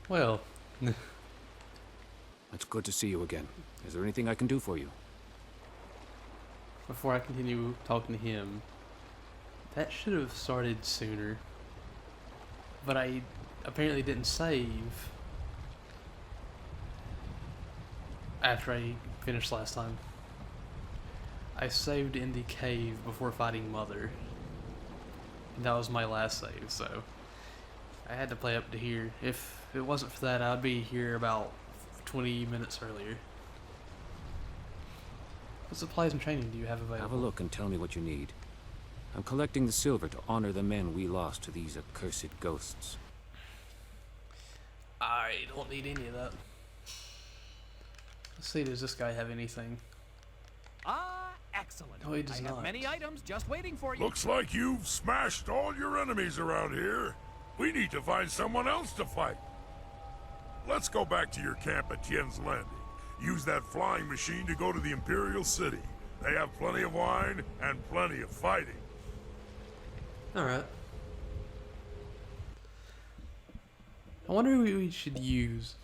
Well, It's good to see you again. Is there anything I can do for you? before I continue talking to him, that should have started sooner. But I apparently didn't save after I finished last time. I saved in the cave before fighting Mother. And that was my last save, so I had to play up to here. If it wasn't for that, I'd be here about 20 minutes earlier. What supplies and training do you have available? Have a look and tell me what you need. I'm collecting the silver to honor the men we lost to these accursed ghosts. I don't need any of that. Let's see, does this guy have anything? Excellent. No, he does I not. have many items just waiting for you. Looks like you've smashed all your enemies around here. We need to find someone else to fight. Let's go back to your camp at Tien's Landing. Use that flying machine to go to the Imperial City. They have plenty of wine and plenty of fighting. Alright. I wonder who we should use.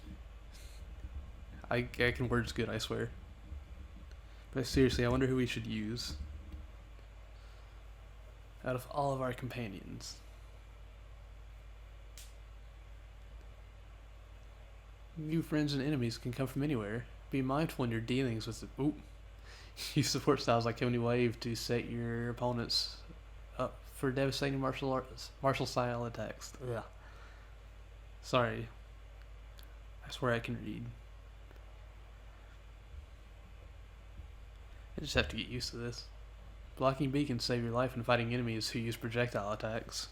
I can words good, I swear. But seriously, I wonder who we should use. Out of all of our companions. New friends and enemies can come from anywhere. Be mindful in your dealings with the... Ooh. Use support styles like Tony Wave to set your opponents up for devastating martial style attacks. Ugh. Sorry. I swear I can read. I just have to get used to this. Blocking beacons save your life when fighting enemies who use projectile attacks.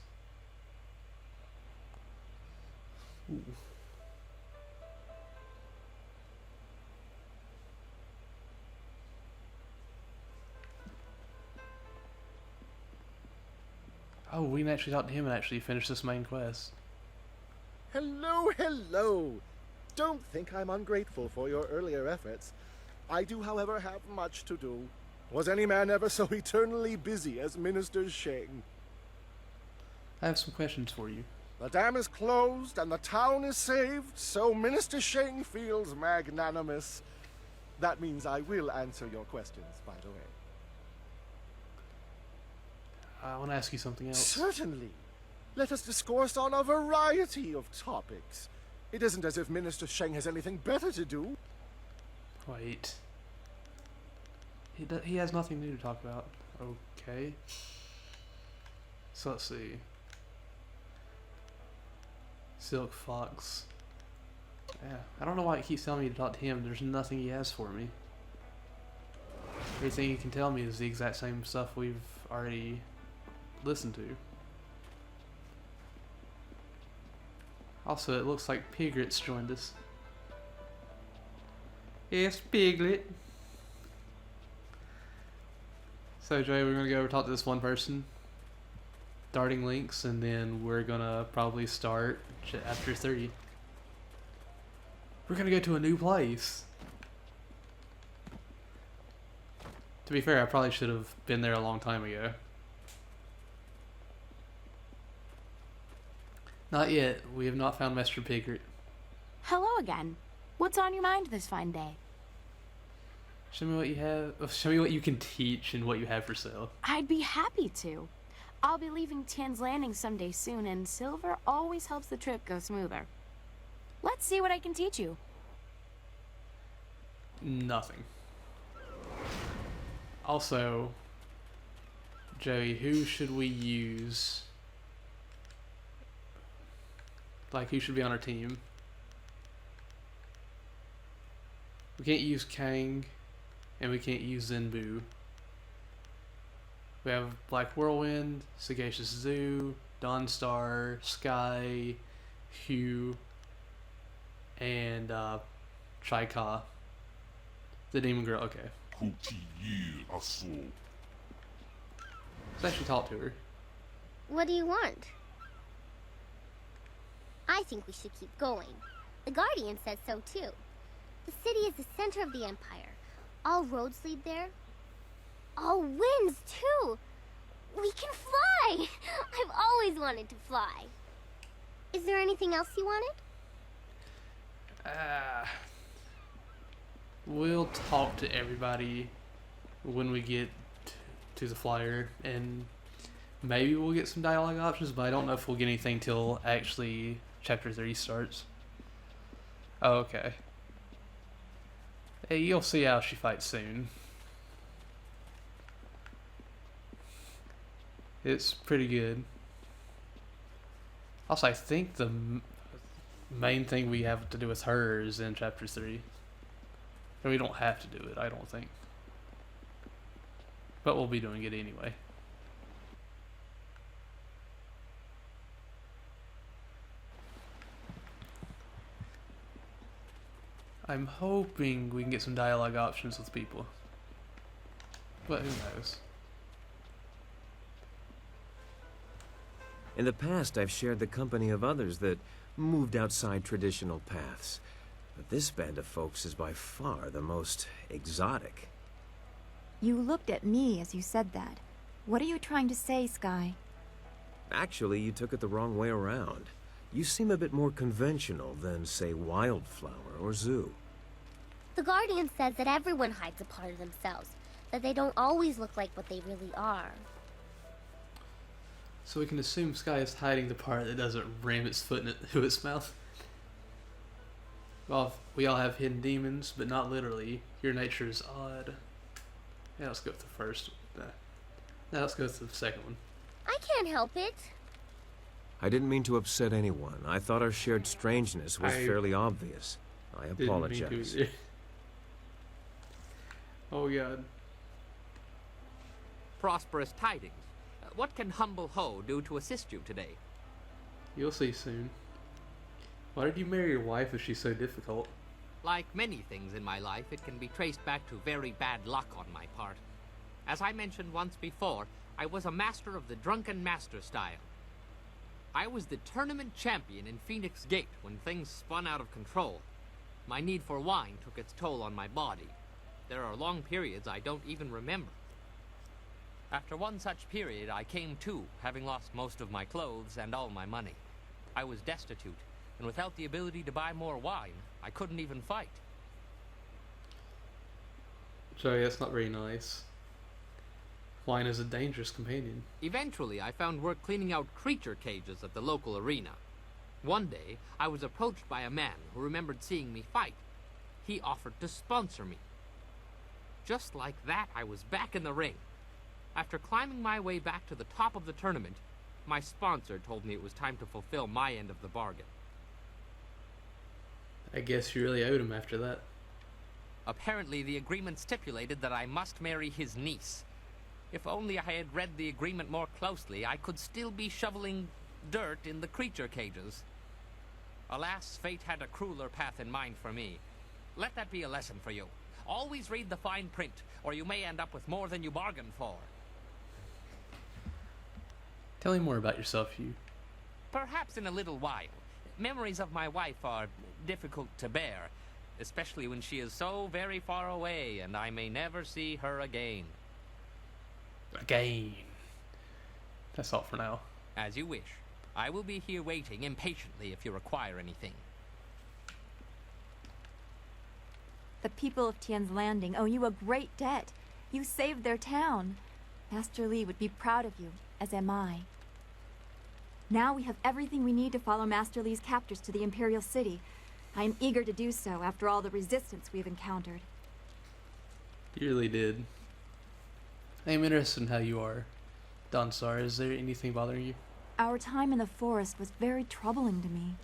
Ooh. Oh, we can actually talk to him and actually finish this main quest. Hello, hello! Don't think I'm ungrateful for your earlier efforts. I do, however, have much to do. Was any man ever so eternally busy as Minister Sheng? I have some questions for you. The dam is closed and the town is saved, so Minister Sheng feels magnanimous. That means I will answer your questions, by the way. I want to ask you something else. Certainly. Let us discourse on a variety of topics. It isn't as if Minister Sheng has anything better to do. Wait. He has nothing new to talk about. Okay. So let's see. Silk Fox. Yeah, I don't know why he keeps telling me to talk to him. There's nothing he has for me. Everything he can tell me is the exact same stuff we've already listened to. Also, it looks like Piglet's joined us. Yes, Piglet. So, Joey, we're gonna go over talk to this one person. Darting links, and then we're gonna probably start after 30. We're gonna go to a new place. To be fair, I probably should have been there a long time ago. Not yet. We have not found Master Piglet. Hello again. What's on your mind this fine day? Show me what you have. Show me what you can teach and what you have for sale. I'd be happy to. I'll be leaving Tien's Landing someday soon, and silver always helps the trip go smoother. Let's see what I can teach you. Nothing. Also, Joey, who should we use? Like, who should be on our team? We can't use Kang, and we can't use Zenbu. We have Black Whirlwind, Sagacious Zoo, Dawnstar, Sky, Hugh, and Chai-Ka. The Demon Girl, okay. Let's actually talk to her. What do you want? I think we should keep going. The Guardian says so too. The city is the center of the Empire. All roads lead there. All winds too. We can fly! I've always wanted to fly. Is there anything else you wanted? We'll talk to everybody when we get to the flyer, and maybe we'll get some dialogue options, but I don't know if we'll get anything till actually chapter 3 starts. Oh, okay. Hey, you'll see how she fights soon. It's pretty good. Also, I think the main thing we have to do with her is in chapter 3. And we don't have to do it, I don't think. But we'll be doing it anyway. I'm hoping we can get some dialogue options with people. But who knows? In the past, I've shared the company of others that moved outside traditional paths. But this band of folks is by far the most exotic. You looked at me as you said that. What are you trying to say, Sky? Actually, you took it the wrong way around. You seem a bit more conventional than, say, Wildflower or Zoo. The Guardian says that everyone hides a part of themselves, that they don't always look like what they really are. So we can assume Sky is hiding the part that doesn't ram its foot into its mouth. Well, we all have hidden demons, but not literally. Your nature is odd. Yeah, let's go with the first. Now let's go with the second one. I can't help it. I didn't mean to upset anyone. I thought our shared strangeness was fairly obvious. I apologize. Didn't mean to either. Oh god. Prosperous tidings. What can humble Ho do to assist you today? You'll see soon. Why did you marry your wife if she's so difficult? Like many things in my life, it can be traced back to very bad luck on my part. As I mentioned once before, I was a master of the drunken master style. I was the tournament champion in Phoenix Gate when things spun out of control. My need for wine took its toll on my body. There are long periods I don't even remember. After one such period, I came to, having lost most of my clothes and all my money. I was destitute, and without the ability to buy more wine, I couldn't even fight. Sorry, that's not very nice. Wine is a dangerous companion. Eventually, I found work cleaning out creature cages at the local arena. One day, I was approached by a man who remembered seeing me fight. He offered to sponsor me. Just like that, I was back in the ring. After climbing my way back to the top of the tournament, my sponsor told me it was time to fulfill my end of the bargain. I guess you really owed him after that. Apparently, the agreement stipulated that I must marry his niece. If only I had read the agreement more closely, I could still be shoveling dirt in the creature cages. Alas, fate had a crueler path in mind for me. Let that be a lesson for you. Always read the fine print, or you may end up with more than you bargained for. Tell me more about yourself, Hugh. Perhaps in a little while. Memories of my wife are difficult to bear, especially when she is so very far away and I may never see her again. Again. That's all for now. As you wish. I will be here waiting impatiently if you require anything. The people of Tien's Landing owe you a great debt. You saved their town. Master Li would be proud of you, as am I. Now we have everything we need to follow Master Li's captors to the Imperial City. I am eager to do so after all the resistance we have encountered. You really did. I am interested in how you are. Donsar, is there anything bothering you? Our time in the forest was very troubling to me.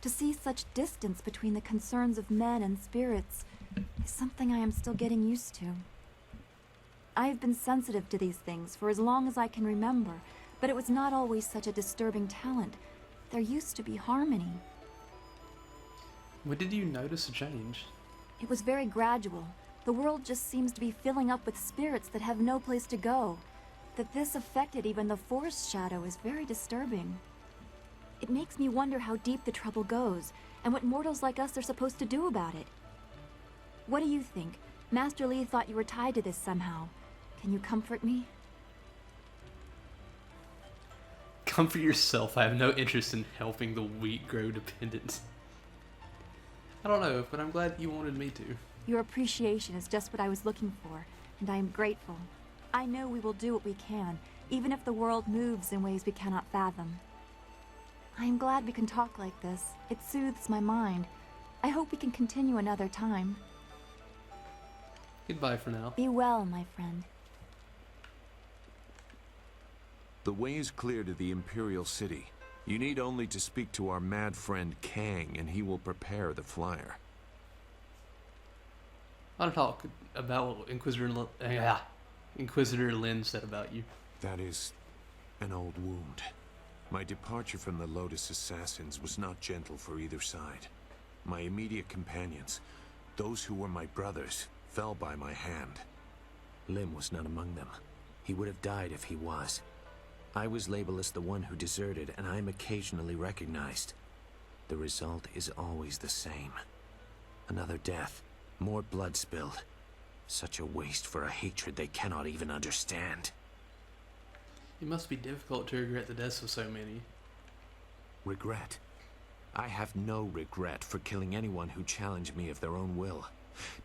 To see such distance between the concerns of men and spirits is something I am still getting used to. I have been sensitive to these things for as long as I can remember, but it was not always such a disturbing talent. There used to be harmony. When did you notice a change? It was very gradual. The world just seems to be filling up with spirits that have no place to go. That this affected even the forest shadow is very disturbing. It makes me wonder how deep the trouble goes, and what mortals like us are supposed to do about it. What do you think? Master Li thought you were tied to this somehow. Can you comfort me? Comfort yourself. I have no interest in helping the weak grow dependent. I don't know, but I'm glad you wanted me to. Your appreciation is just what I was looking for, and I am grateful. I know we will do what we can, even if the world moves in ways we cannot fathom. I am glad we can talk like this. It soothes my mind. I hope we can continue another time. Goodbye for now. Be well, my friend. The way is clear to the Imperial City. You need only to speak to our mad friend Kang, and he will prepare the flyer. I want to talk about what Inquisitor Lin said about you. That is an old wound. My departure from the Lotus Assassins was not gentle for either side. My immediate companions, those who were my brothers, fell by my hand. Lim was not among them. He would have died if he was. I was labeled as the one who deserted, and I am occasionally recognized. The result is always the same. Another death, more blood spilled. Such a waste for a hatred they cannot even understand. It must be difficult to regret the deaths of so many. Regret? I have no regret for killing anyone who challenged me of their own will.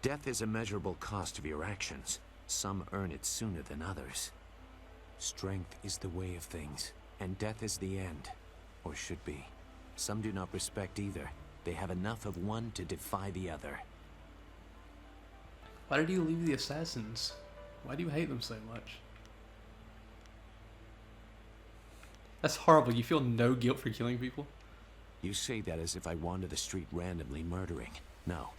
Death is a measurable cost of your actions. Some earn it sooner than others. Strength is the way of things, and death is the end. Or should be. Some do not respect either. They have enough of one to defy the other. Why did you leave the assassins? Why do you hate them so much? That's horrible. You feel no guilt for killing people? You say that as if I wander the street randomly murdering. No.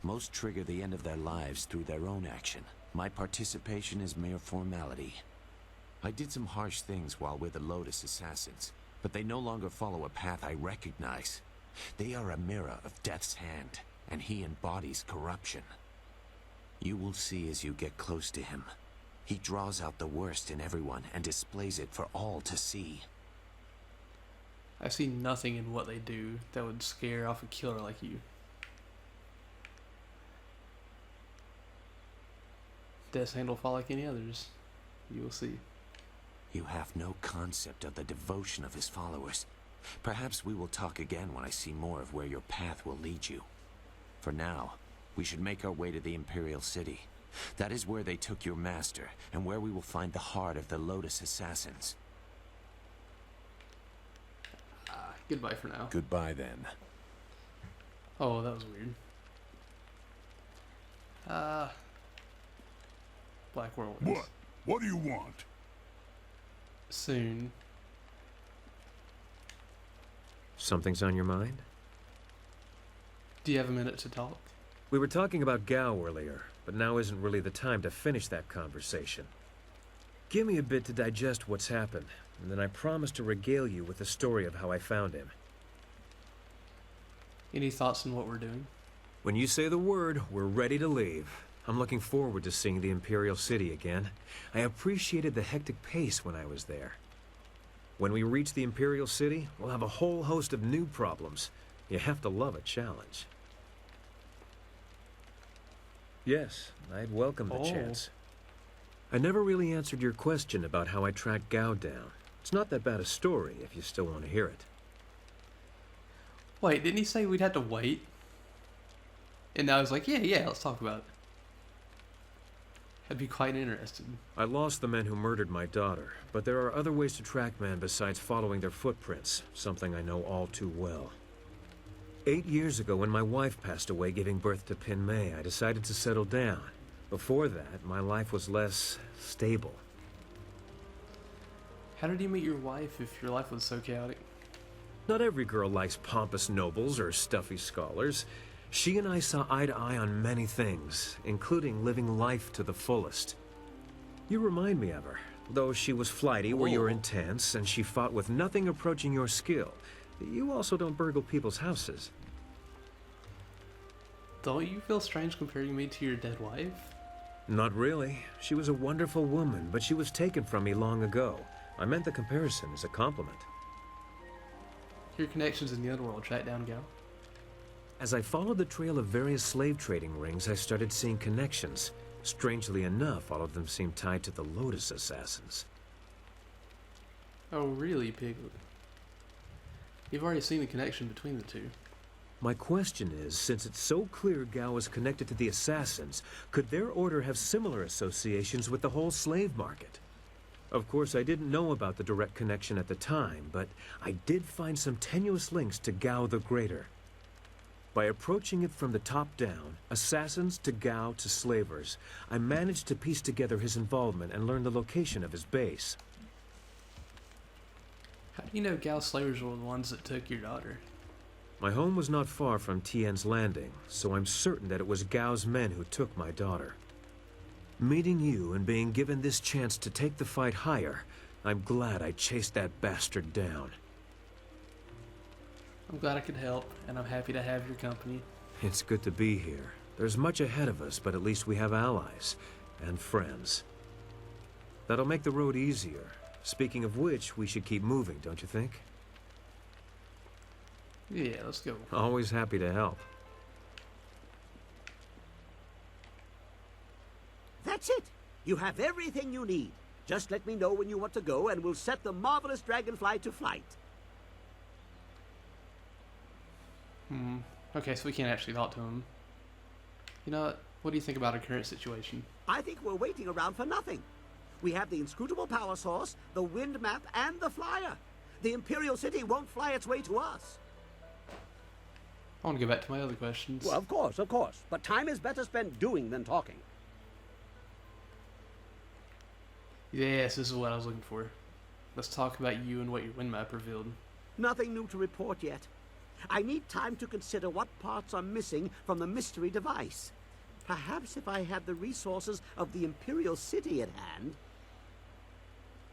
Most trigger the end of their lives through their own action. My participation is mere formality. I did some harsh things while with the Lotus Assassins, but they no longer follow a path I recognize. They are a mirror of Death's hand, and he embodies corruption. You will see as you get close to him. He draws out the worst in everyone and displays it for all to see. I see nothing in what they do that would scare off a killer like you. Death's hand will fall like any others. You will see. You have no concept of the devotion of his followers. Perhaps we will talk again when I see more of where your path will lead you. For now, we should make our way to the Imperial City. That is where they took your master, and where we will find the heart of the Lotus Assassins. Goodbye for now. Goodbye, then. Oh, that was weird. Black Whirlwinds. What? What do you want? Soon. Something's on your mind? Do you have a minute to talk? We were talking about Gao earlier, but now isn't really the time to finish that conversation. Give me a bit to digest what's happened, and then I promise to regale you with the story of how I found him. Any thoughts on what we're doing? When you say the word, we're ready to leave. I'm looking forward to seeing the Imperial City again. I appreciated the hectic pace when I was there. When we reach the Imperial City, we'll have a whole host of new problems. You have to love a challenge. Yes, I'd welcome the chance. I never really answered your question about how I tracked Gao down. It's not that bad a story if you still want to hear it. Wait, didn't he say we'd have to wait? And I was like, yeah, let's talk about it. I'd be quite interested. I lost the men who murdered my daughter, but there are other ways to track men besides following their footprints, something I know all too well. 8 years ago, when my wife passed away giving birth to Pin Mei, I decided to settle down. Before that, my life was less stable. How did you meet your wife if your life was so chaotic? Not every girl likes pompous nobles or stuffy scholars. She and I saw eye to eye on many things, including living life to the fullest. You remind me of her, though she was flighty where you're intense, and she fought with nothing approaching your skill. You also don't burgle people's houses. Don't you feel strange comparing me to your dead wife? Not really. She was a wonderful woman, but she was taken from me long ago. I meant the comparison as a compliment. Your connections in the underworld track down Gao? As I followed the trail of various slave trading rings, I started seeing connections. Strangely enough, all of them seemed tied to the Lotus Assassins. Oh, really, Piglet? You've already seen the connection between the two. My question is, since it's so clear Gao is connected to the assassins, could their order have similar associations with the whole slave market? Of course, I didn't know about the direct connection at the time, but I did find some tenuous links to Gao the Greater. By approaching it from the top down, assassins to Gao to slavers, I managed to piece together his involvement and learn the location of his base. How do you know Gal slavers were the ones that took your daughter? My home was not far from Tien's Landing, so I'm certain that it was Gao's men who took my daughter. Meeting you and being given this chance to take the fight higher, I'm glad I chased that bastard down. I'm glad I could help, and I'm happy to have your company. It's good to be here. There's much ahead of us, but at least we have allies and friends. That'll make the road easier. Speaking of which, we should keep moving, don't you think? Yeah, let's go. Always happy to help. That's it. You have everything you need. Just let me know when you want to go, and we'll set the marvelous dragonfly to flight. Okay, so we can't actually talk to him. You know what do you think about our current situation? I think we're waiting around for nothing. We have the inscrutable power source, the wind map, and the flyer. The Imperial City won't fly its way to us. I want to go back to my other questions. Well, of course. But time is better spent doing than talking. Yes, this is what I was looking for. Let's talk about you and what your wind map revealed. Nothing new to report yet. I need time to consider what parts are missing from the mystery device. Perhaps if I had the resources of the Imperial City at hand.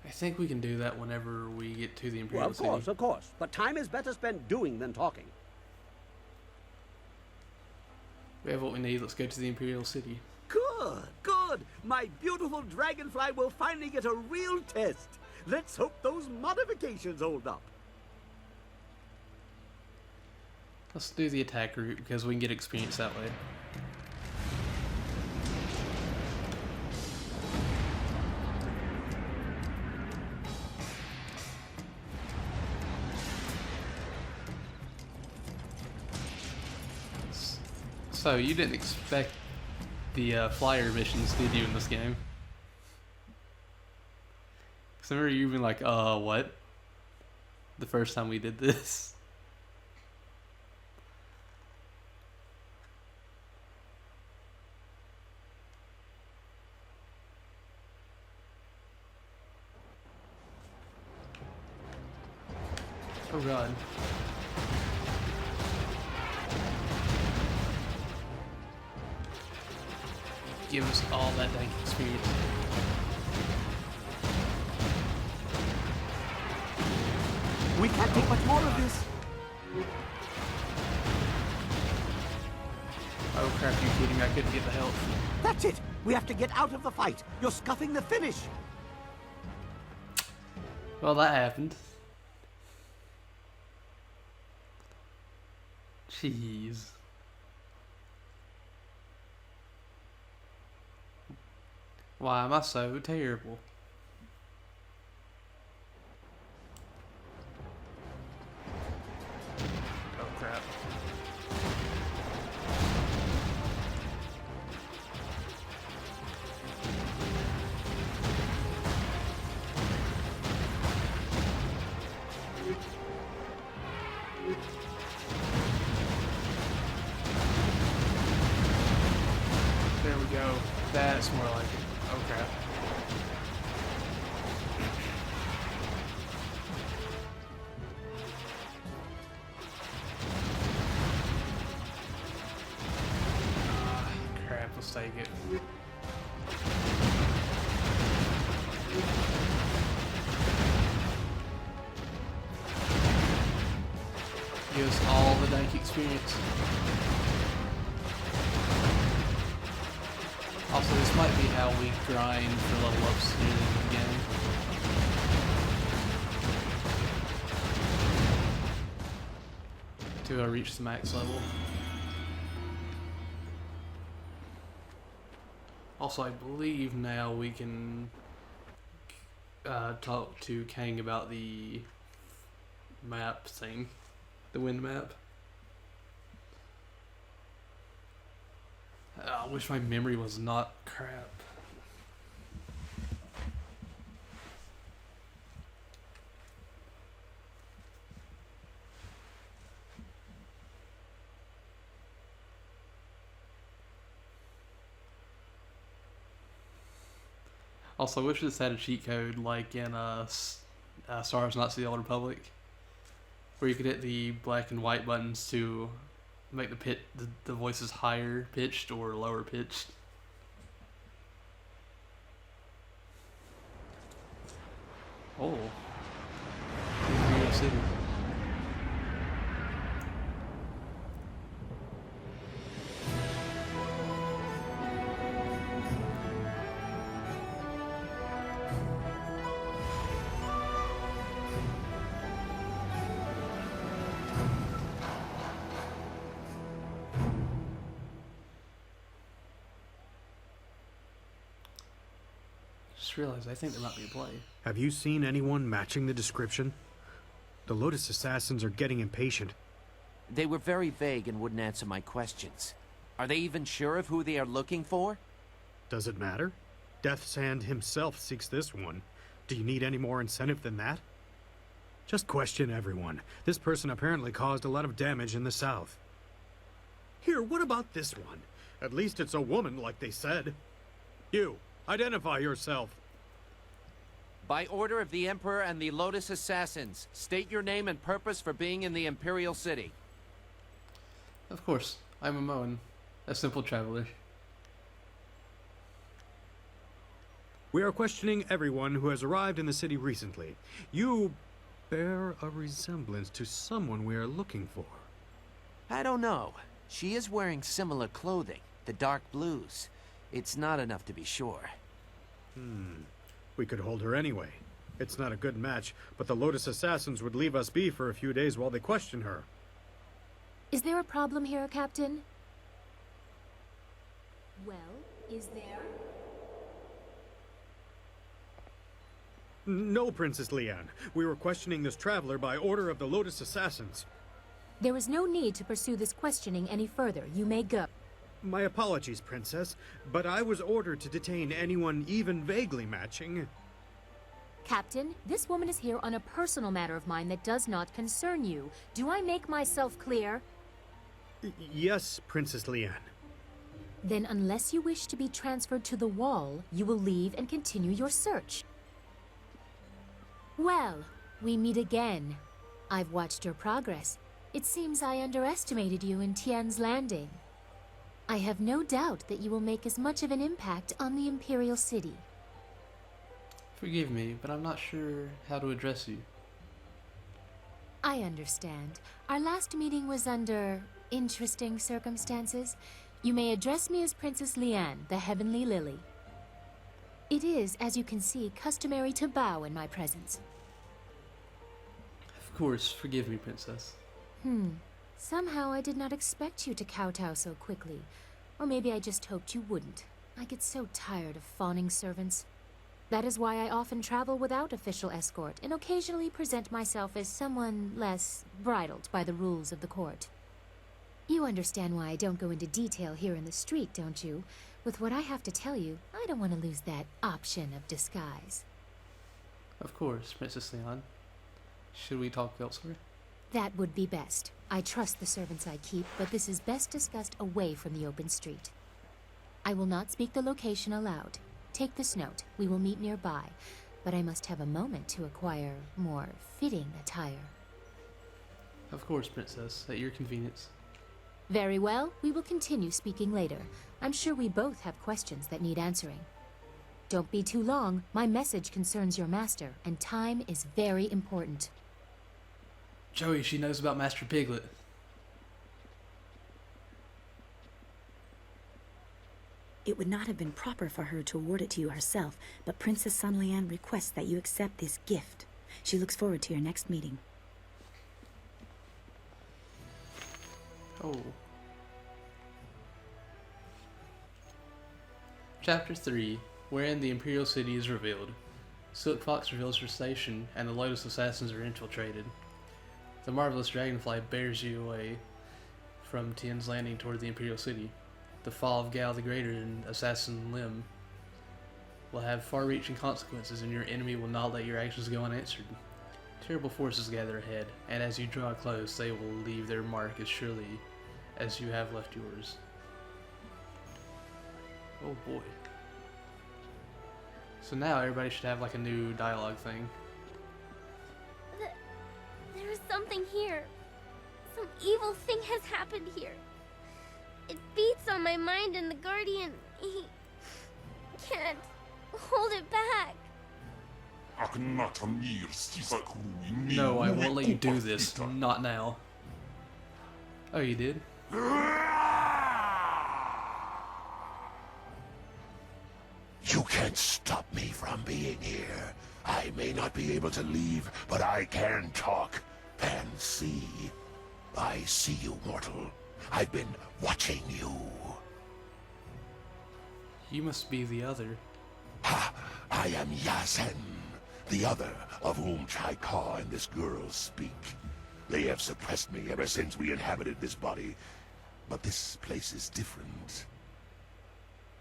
I think we can do that whenever we get to the Imperial City. Well, of course. But time is better spent doing than talking. We have what we need. Let's go to the Imperial City. Good. My beautiful dragonfly will finally get a real test. Let's hope those modifications hold up. Let's do the attack route because we can get experience that way. So you didn't expect the flyer missions, did you, in this game? Because I remember you being like, what? The first time we did this. Oh god. Give us all that dank experience. We can't take much more of this. Oh crap, you kidding me? I couldn't get the health. That's it. We have to get out of the fight. You're scuffing the finish. Well, that happened. Jeez. Why am I so terrible? Oh crap. There we go. That's more like it. Oh crap. Crap, let's take it. Give us all the dank experience. Also, this might be how we grind for level ups near the end of the game. To reach the max level. Also, I believe now we can talk to Kang about the map thing. The wind map. I wish my memory was not crap. Also, I wish this had a cheat code like in Stars Not to the Old Republic, where you could hit the black and white buttons to make the voices higher pitched or lower pitched. Oh, New York City. Just realized I think there might be a play. Have you seen anyone matching the description? The Lotus Assassins are getting impatient. They were very vague and wouldn't answer my questions. Are they even sure of who they are looking for? Does it matter? Death's Hand himself seeks this one. Do you need any more incentive than that? Just question everyone. This person apparently caused a lot of damage in the south. Here, what about this one? At least it's a woman, like they said. You, identify yourself. By order of the Emperor and the Lotus Assassins, state your name and purpose for being in the Imperial City. Of course, I'm a Moen, a simple traveler. We are questioning everyone who has arrived in the city recently. You bear a resemblance to someone we are looking for. I don't know. She is wearing similar clothing, the dark blues. It's not enough to be sure. We could hold her anyway. It's not a good match, but the Lotus Assassins would leave us be for a few days while they question her. Is there a problem here, Captain? Well, is there? No, Princess Leanne. We were questioning this traveler by order of the Lotus Assassins. There is no need to pursue this questioning any further. You may go. My apologies, Princess, but I was ordered to detain anyone even vaguely matching. Captain, this woman is here on a personal matter of mine that does not concern you. Do I make myself clear? Yes, Princess Leanne. Then unless you wish to be transferred to the wall, you will leave and continue your search. Well, we meet again. I've watched your progress. It seems I underestimated you in Tien's Landing. I have no doubt that you will make as much of an impact on the Imperial City. Forgive me, but I'm not sure how to address you. I understand. Our last meeting was under interesting circumstances. You may address me as Princess Leanne, the Heavenly Lily. It is, as you can see, customary to bow in my presence. Of course, forgive me, Princess. Somehow I did not expect you to kowtow so quickly. Or maybe I just hoped you wouldn't. I get so tired of fawning servants. That is why I often travel without official escort and occasionally present myself as someone less bridled by the rules of the court. You understand why I don't go into detail here in the street, don't you? With what I have to tell you, I don't want to lose that option of disguise. Of course, Princess Leon. Should we talk elsewhere? That would be best. I trust the servants I keep, but this is best discussed away from the open street. I will not speak the location aloud. Take this note. We will meet nearby, but I must have a moment to acquire more fitting attire. Of course, Princess, at your convenience. Very well. We will continue speaking later. I'm sure we both have questions that need answering. Don't be too long. My message concerns your master, and time is very important. Joey, she knows about Master Piglet. It would not have been proper for her to award it to you herself, but Princess Sun Lian requests that you accept this gift. She looks forward to your next meeting. Oh. Chapter 3, wherein the Imperial City is revealed. Silk Fox reveals her station, and the Lotus Assassins are infiltrated. The marvelous dragonfly bears you away from Tien's Landing toward the Imperial City. The fall of Gal the Greater and Assassin Lim will have far-reaching consequences, and your enemy will not let your actions go unanswered. Terrible forces gather ahead, and as you draw close, they will leave their mark as surely as you have left yours. Oh boy. So now everybody should have like a new dialogue thing. There is something here. Some evil thing has happened here. It beats on my mind, and the Guardian, he can't hold it back. No, I won't let you do this. Not now. Oh, you did? You can't stop me from being here. I may not be able to leave, but I can talk and see. I see you, mortal. I've been watching you. You must be the other. Ha! I am Yasen, the other of whom Chaika and this girl speak. They have suppressed me ever since we inhabited this body, but this place is different.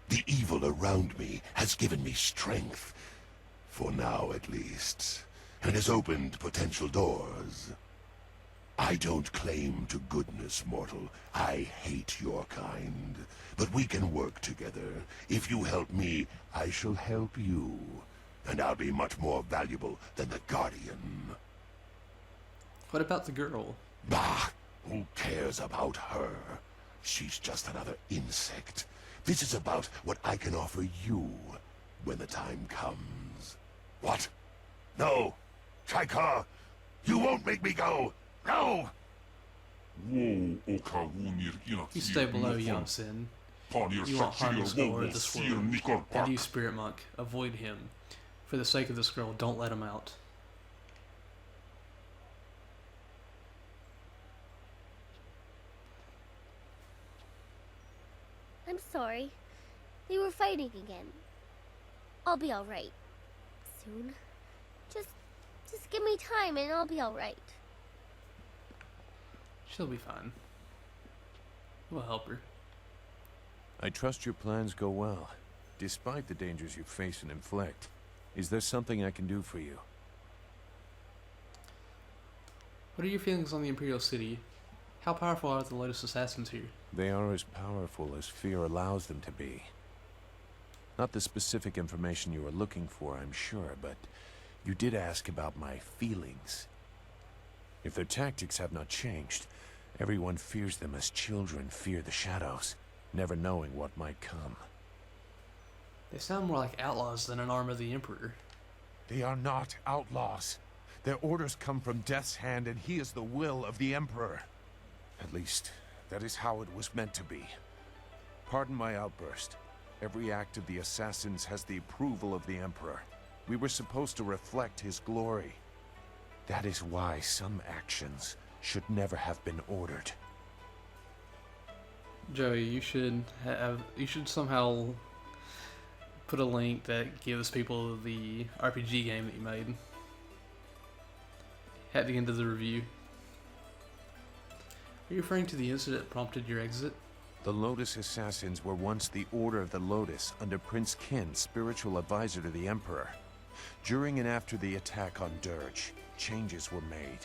The evil around me has given me strength, for now at least, and has opened potential doors. I don't claim to goodness, mortal. I hate your kind. But we can work together. If you help me, I shall help you. And I'll be much more valuable than the Guardian. What about the girl? Bah! Who cares about her? She's just another insect. This is about what I can offer you when the time comes. What? No! Chaika! You won't make me go! No! You stay below, young Sin. You won't harm this girl or this world. And you, Spirit Monk, avoid him. For the sake of this girl, don't let him out. I'm sorry. They were fighting again. I'll be alright. Soon. Just give me time and I'll be alright. She'll be fine. We'll help her. I trust your plans go well, despite the dangers you face and inflict. Is there something I can do for you? What are your feelings on the Imperial City? How powerful are the Lotus Assassins here? They are as powerful as fear allows them to be. Not the specific information you are looking for, I'm sure, but you did ask about my feelings. If their tactics have not changed, everyone fears them as children fear the shadows, never knowing what might come. They sound more like outlaws than an arm of the Emperor. They are not outlaws. Their orders come from Death's Hand, and he is the will of the Emperor. At least, that is how it was meant to be. Pardon my outburst. Every act of the assassins has the approval of the Emperor. We were supposed to reflect his glory. That is why some actions should never have been ordered. Joey, you should somehow put a link that gives people the RPG game that you made at the end of the review. Are you referring to the incident that prompted your exit? The Lotus Assassins were once the Order of the Lotus under Prince Qin, spiritual advisor to the Emperor. During and after the attack on Dirge, changes were made.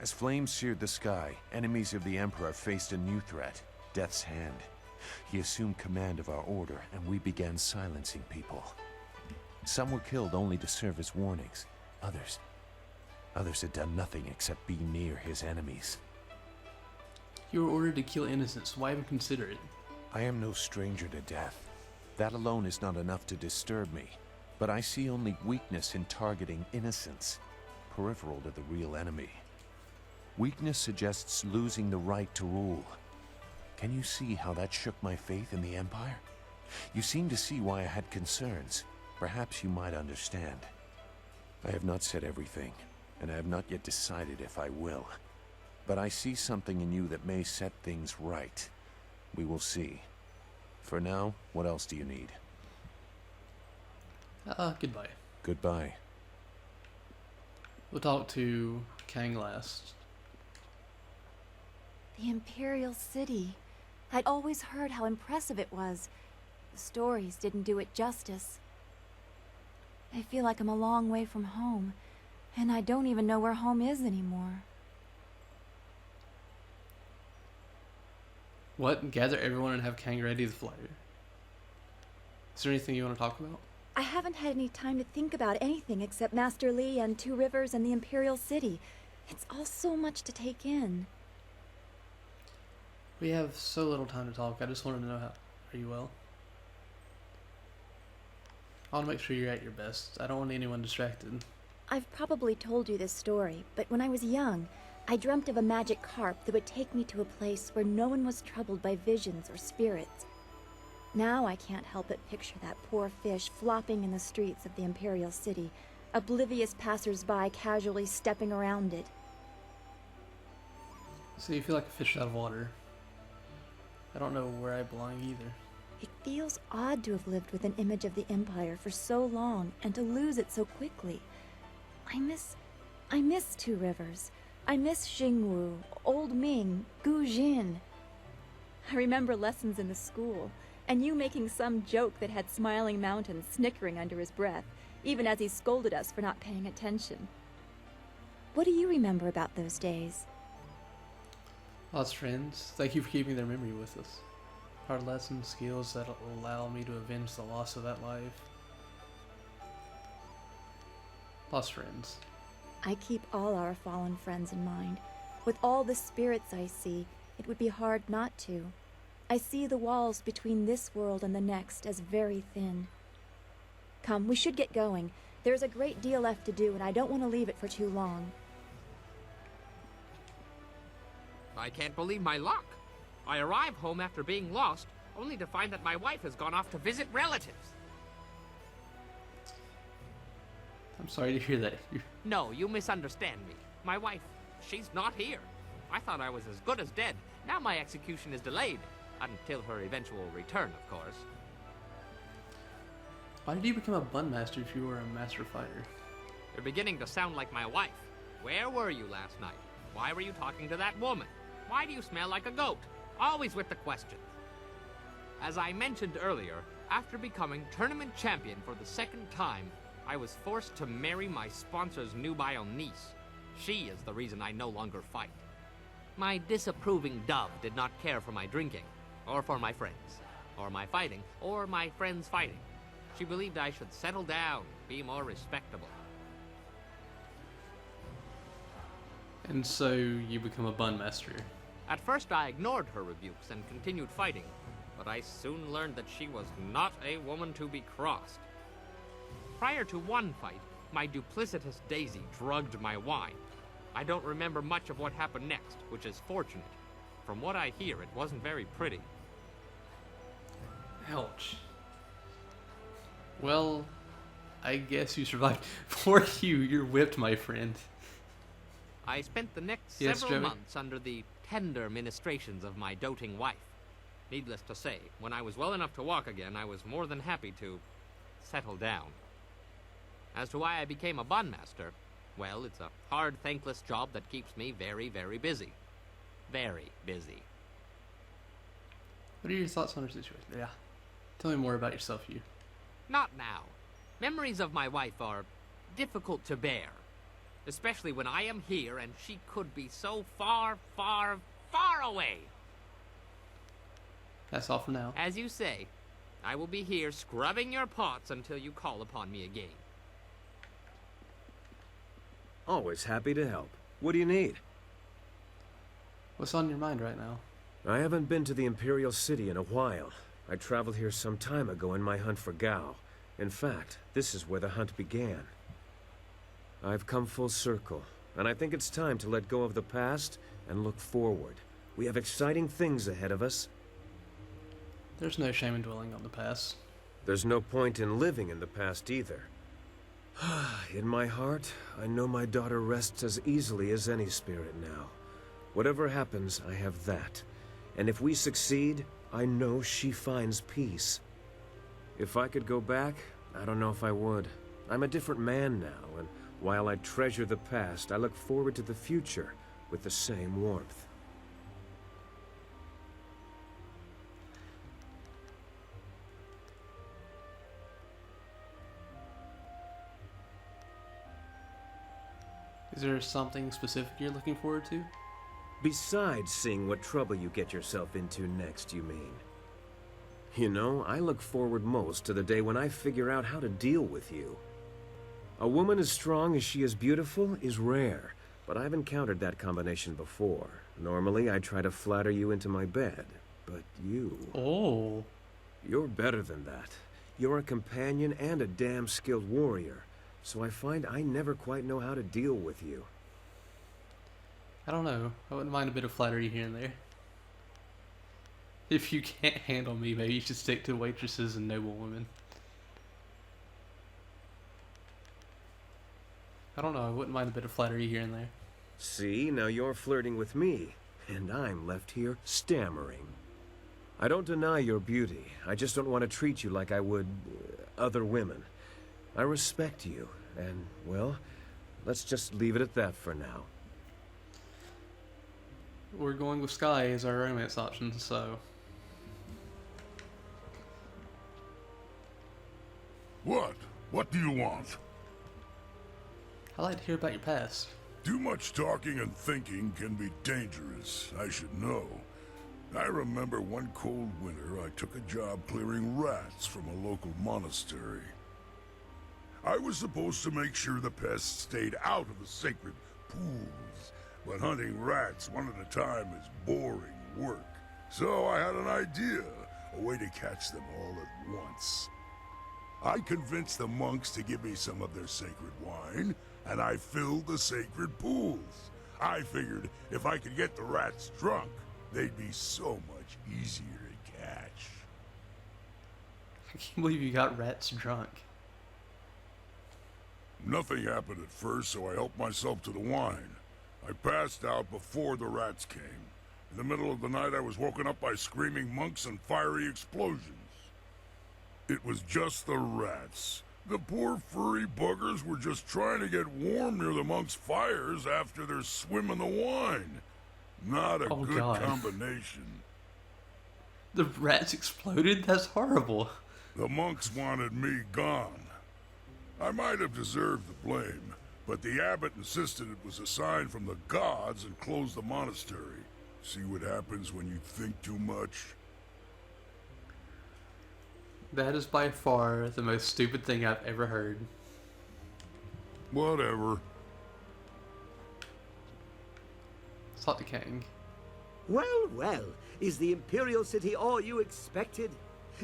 As flames seared the sky, enemies of the Emperor faced a new threat, Death's Hand. He assumed command of our order, and we began silencing people. Some were killed only to serve as warnings. Others had done nothing except be near his enemies. You were ordered to kill innocents. Why even consider it? I am no stranger to death. That alone is not enough to disturb me. But I see only weakness in targeting innocents, peripheral to the real enemy. Weakness suggests losing the right to rule. Can you see how that shook my faith in the Empire? You seem to see why I had concerns. Perhaps you might understand. I have not said everything, and I have not yet decided if I will. But I see something in you that may set things right. We will see. For now, what else do you need? Goodbye. Goodbye. We'll talk to Kang last. The Imperial City. I'd always heard how impressive it was. The stories didn't do it justice. I feel like I'm a long way from home, and I don't even know where home is anymore. What? Gather everyone and have Kang ready to fly. Is there anything you want to talk about? I haven't had any time to think about anything except Master Li and Two Rivers and the Imperial City. It's all so much to take in. We have so little time to talk. I just wanted to know are you well? I want to make sure you're at your best. I don't want anyone distracted. I've probably told you this story, but when I was young, I dreamt of a magic carp that would take me to a place where no one was troubled by visions or spirits. Now I can't help but picture that poor fish flopping in the streets of the Imperial City, oblivious passers-by casually stepping around it. So you feel like a fish out of water. I don't know where I belong either. It feels odd to have lived with an image of the Empire for so long and to lose it so quickly. I miss Two Rivers. I miss Xingwu, Old Ming, Gu Jin. I remember lessons in the school, and you making some joke that had Smiling Mountain snickering under his breath, even as he scolded us for not paying attention. What do you remember about those days? Lost friends. Thank you for keeping their memory with us. Hard lessons, skills that allow me to avenge the loss of that life. Lost friends. I keep all our fallen friends in mind. With all the spirits I see, it would be hard not to. I see the walls between this world and the next as very thin. Come, we should get going. There's a great deal left to do, and I don't want to leave it for too long. I can't believe my luck. I arrive home after being lost, only to find that my wife has gone off to visit relatives. I'm sorry to hear that. No, you misunderstand me. My wife, she's not here. I thought I was as good as dead. Now my execution is delayed. Until her eventual return, of course. Why did you become a bun master if you were a master fighter? You're beginning to sound like my wife. Where were you last night? Why were you talking to that woman? Why do you smell like a goat? Always with the questions. As I mentioned earlier, after becoming tournament champion for the second time, I was forced to marry my sponsor's nubile niece. She is the reason I no longer fight. My disapproving dove did not care for my drinking, or for my friends, or my fighting, or my friends fighting. She believed I should settle down, be more respectable. And so you become a bun master. At first I ignored her rebukes and continued fighting, but I soon learned that she was not a woman to be crossed. Prior to one fight, my duplicitous Daisy drugged my wine. I don't remember much of what happened next, which is fortunate. From what I hear, it wasn't very pretty. Ouch. Well, I guess you survived. For you, you're whipped, my friend. I spent the next Yes, several Joey? months under the tender ministrations of my doting wife. Needless to say, when I was well enough to walk again, I was more than happy to settle down. As to why I became a bun master, well, it's a hard, thankless job that keeps me very, very busy. Very busy. What are your thoughts on her situation? Yeah. Tell me more about yourself, you. Not now. Memories of my wife are difficult to bear. Especially when I am here and she could be so far, far, far away. That's all for now. As you say, I will be here scrubbing your pots until you call upon me again. Always happy to help. What do you need? What's on your mind right now? I haven't been to the Imperial City in a while. I traveled here some time ago in my hunt for Gao. In fact, this is where the hunt began. I've come full circle, and I think it's time to let go of the past and look forward. We have exciting things ahead of us. There's no shame in dwelling on the past. There's no point in living in the past either. In my heart, I know my daughter rests as easily as any spirit now. Whatever happens, I have that. And if we succeed, I know she finds peace. If I could go back, I don't know if I would. I'm a different man now, and while I treasure the past, I look forward to the future with the same warmth. Is there something specific you're looking forward to? Besides seeing what trouble you get yourself into next, you mean? You know, I look forward most to the day when I figure out how to deal with you. A woman as strong as she is beautiful is rare, but I've encountered that combination before. Normally, I try to flatter you into my bed, but you... Oh. You're better than that. You're a companion and a damn skilled warrior, so I find I never quite know how to deal with you. I don't know. I wouldn't mind a bit of flattery here and there. If you can't handle me, maybe you should stick to waitresses and noble women. I don't know. I wouldn't mind a bit of flattery here and there. See, now you're flirting with me, and I'm left here stammering. I don't deny your beauty. I just don't want to treat you like I would other women. I respect you, and, well, let's just leave it at that for now. We're going with Sky as our romance option, so... What? What do you want? I'd like to hear about your past. Too much talking and thinking can be dangerous, I should know. I remember one cold winter I took a job clearing rats from a local monastery. I was supposed to make sure the pests stayed out of the sacred pools, but hunting rats one at a time is boring work. So I had an idea, a way to catch them all at once. I convinced the monks to give me some of their sacred wine, and I filled the sacred pools. I figured if I could get the rats drunk, they'd be so much easier to catch. I can't believe you got rats drunk. Nothing happened at first, so I helped myself to the wine. I passed out before the rats came. In the middle of the night, I was woken up by screaming monks and fiery explosions. It was just the rats. The poor furry buggers were just trying to get warm near the monks' fires after their swim in the wine. Not a good combination. The rats exploded? That's horrible. The monks wanted me gone. I might have deserved the blame, but the abbot insisted it was a sign from the gods and closed the monastery. See what happens when you think too much? That is by far the most stupid thing I've ever heard. Whatever. It's not the king. Well, well, is the Imperial City all you expected?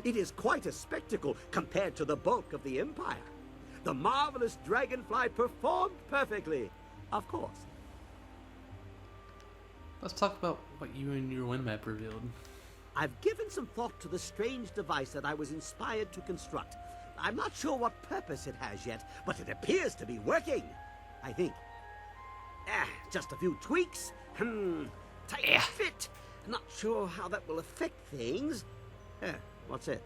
It is quite a spectacle compared to the bulk of the Empire. The marvelous dragonfly performed perfectly, of course. Let's talk about what you and your wind map revealed. I've given some thought to the strange device that I was inspired to construct. I'm not sure what purpose it has yet, but it appears to be working, I think. Just a few tweaks. Tight fit. Not sure how that will affect things. What's it?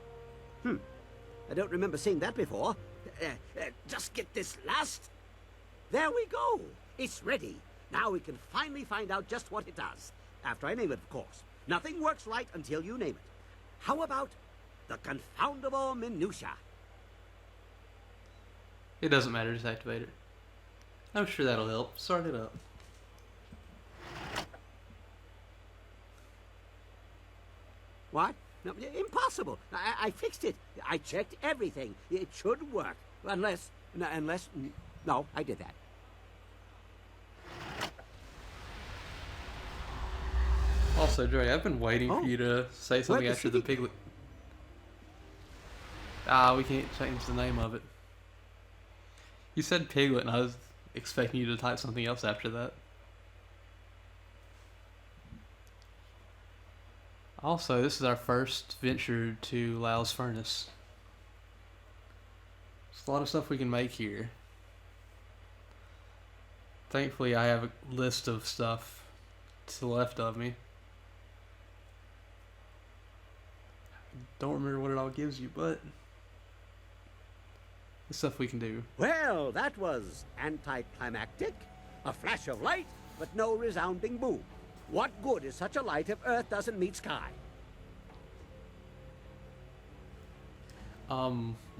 I don't remember seeing that before. Just get this last. There we go. It's ready. Now we can finally find out just what it does. After I name it, of course. Nothing works right until you name it. How about the confoundable minutia? It doesn't matter, just activate it. I'm sure that'll help. Start it up. What? No, impossible. I fixed it. I checked everything. It should work. Unless, no, I did that. Also, Joey, I've been waiting for you to say something after the piglet. We can't change the name of it. You said piglet, and I was expecting you to type something else after that. Also, this is our first venture to Lau's Furnace. There's a lot of stuff we can make here. Thankfully, I have a list of stuff to the left of me. Don't remember what it all gives you, but the stuff we can do. Well, that was anticlimactic. A flash of light, but no resounding boom. What good is such a light if Earth doesn't meet sky?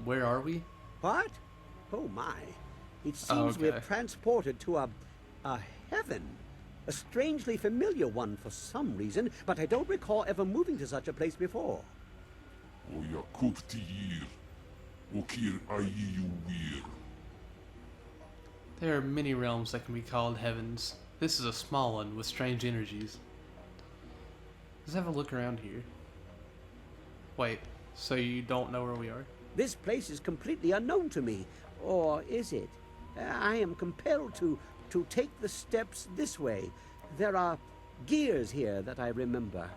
Where are we? What? Oh my. It seems we're transported to a A heaven? A strangely familiar one for some reason, but I don't recall ever moving to such a place before. Oya kuptir. Okir ayiyuwir. There are many realms that can be called heavens. This is a small one with strange energies. Let's have a look around here. Wait, so you don't know where we are? This place is completely unknown to me. Or is it? I am compelled to take the steps this way. There are gears here that I remember.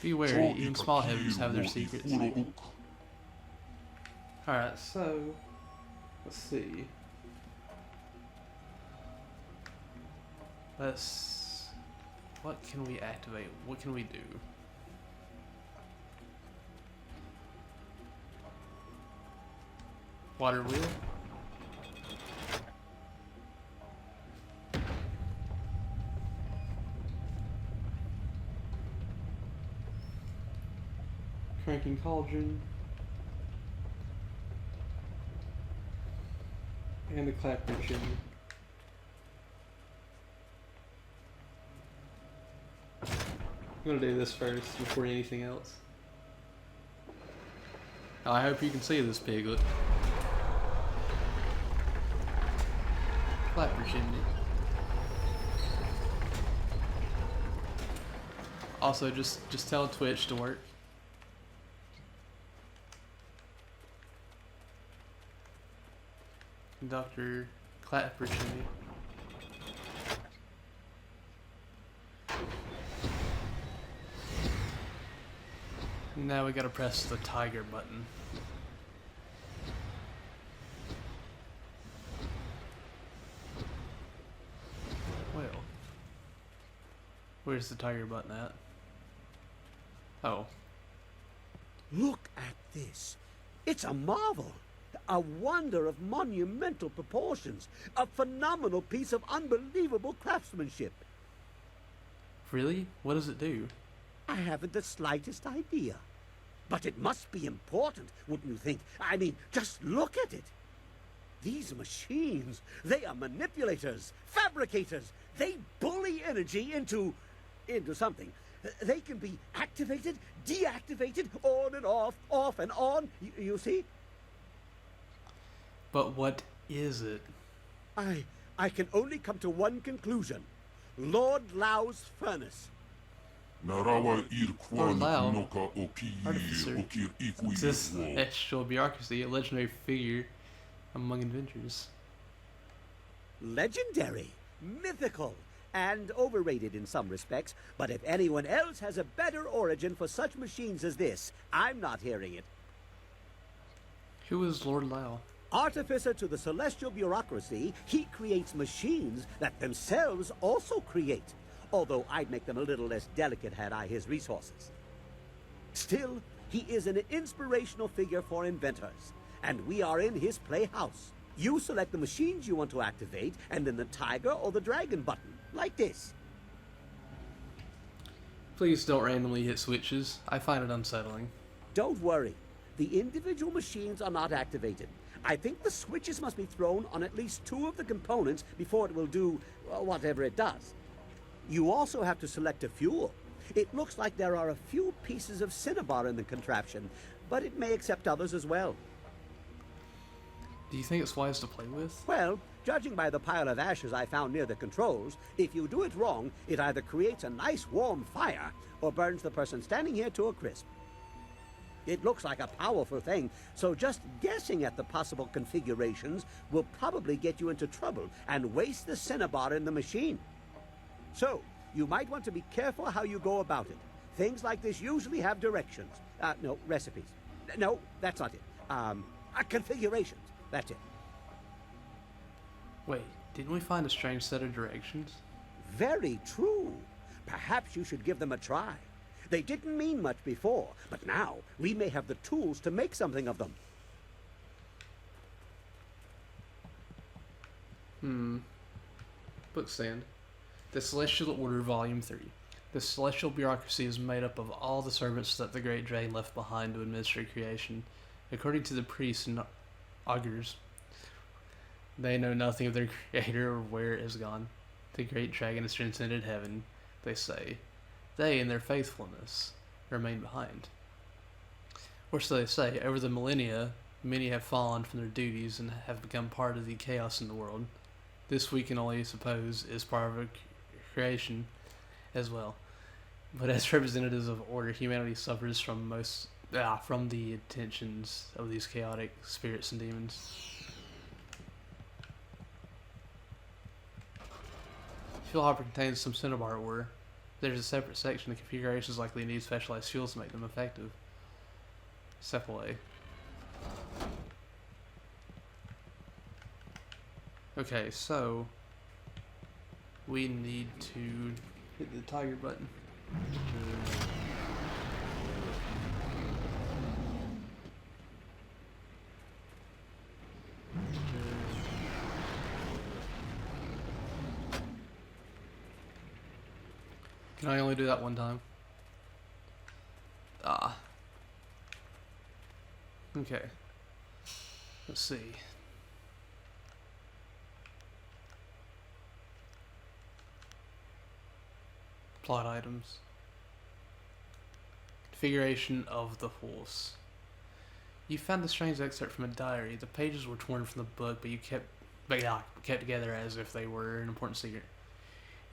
Be wary, even small heavens have their secrets. Alright, so let's see. What can we activate? What can we do? Water wheel? Cranking cauldron. And the clapper chimney. I'm gonna do this first before anything else. I hope you can see this piglet. Clapper chimney. Also, just tell Twitch to work. Dr. Clapper chimney. Now we gotta press the tiger button. Well, where's the tiger button at? Oh. Look at this. It's a marvel. A wonder of monumental proportions. A phenomenal piece of unbelievable craftsmanship. Really? What does it do? I haven't the slightest idea. But it must be important, wouldn't you think? I mean, just look at it. These machines, they are manipulators, fabricators. They bully energy into something. They can be activated, deactivated, on and off and on. You see? But what is it? I can only come to one conclusion. Lord Lau's furnace. Lord Lau, artificer. This celestial bureaucracy, a legendary figure among inventors. Legendary, mythical, and overrated in some respects, but if anyone else has a better origin for such machines as this, I'm not hearing it. Who is Lord Lau? Artificer to the celestial bureaucracy, he creates machines that themselves also create. Although I'd make them a little less delicate had I his resources. Still, he is an inspirational figure for inventors, and we are in his playhouse. You select the machines you want to activate, and then the tiger or the dragon button, like this. Please don't randomly hit switches. I find it unsettling. Don't worry. The individual machines are not activated. I think the switches must be thrown on at least 2 of the components before it will do whatever it does. You also have to select a fuel. It looks like there are a few pieces of cinnabar in the contraption, but it may accept others as well. Do you think it's wise to play with? Well, judging by the pile of ashes I found near the controls, if you do it wrong, it either creates a nice warm fire or burns the person standing here to a crisp. It looks like a powerful thing, so just guessing at the possible configurations will probably get you into trouble and waste the cinnabar in the machine. So, you might want to be careful how you go about it. Things like this usually have directions. No, recipes. No, that's not it. Configurations. That's it. Wait, didn't we find a strange set of directions? Very true. Perhaps you should give them a try. They didn't mean much before, but now we may have the tools to make something of them. Book stand. The Celestial Order, Volume 3. The celestial bureaucracy is made up of all the servants that the Great Jade left behind to administer creation. According to the priests and augurs, They know nothing of their creator or where it has gone. The great dragon has transcended heaven, they say. They, in their faithfulness, remain behind. Or so they say. Over the millennia, many have fallen from their duties and have become part of the chaos in the world. This we can only suppose is part of a creation as well. But as representatives of order, humanity suffers from from the intentions of these chaotic spirits and demons. Fuel hopper contains some cinnabar ore. There's a separate section. The configurations likely need specialized fuels to make them effective. Step away. Okay, so we need to hit the tiger button. Can I only do that one time? Ah. Okay. Let's see. Plot items. Configuration of the horse. You found the strange excerpt from a diary. The pages were torn from the book, but you kept together as if they were an important secret.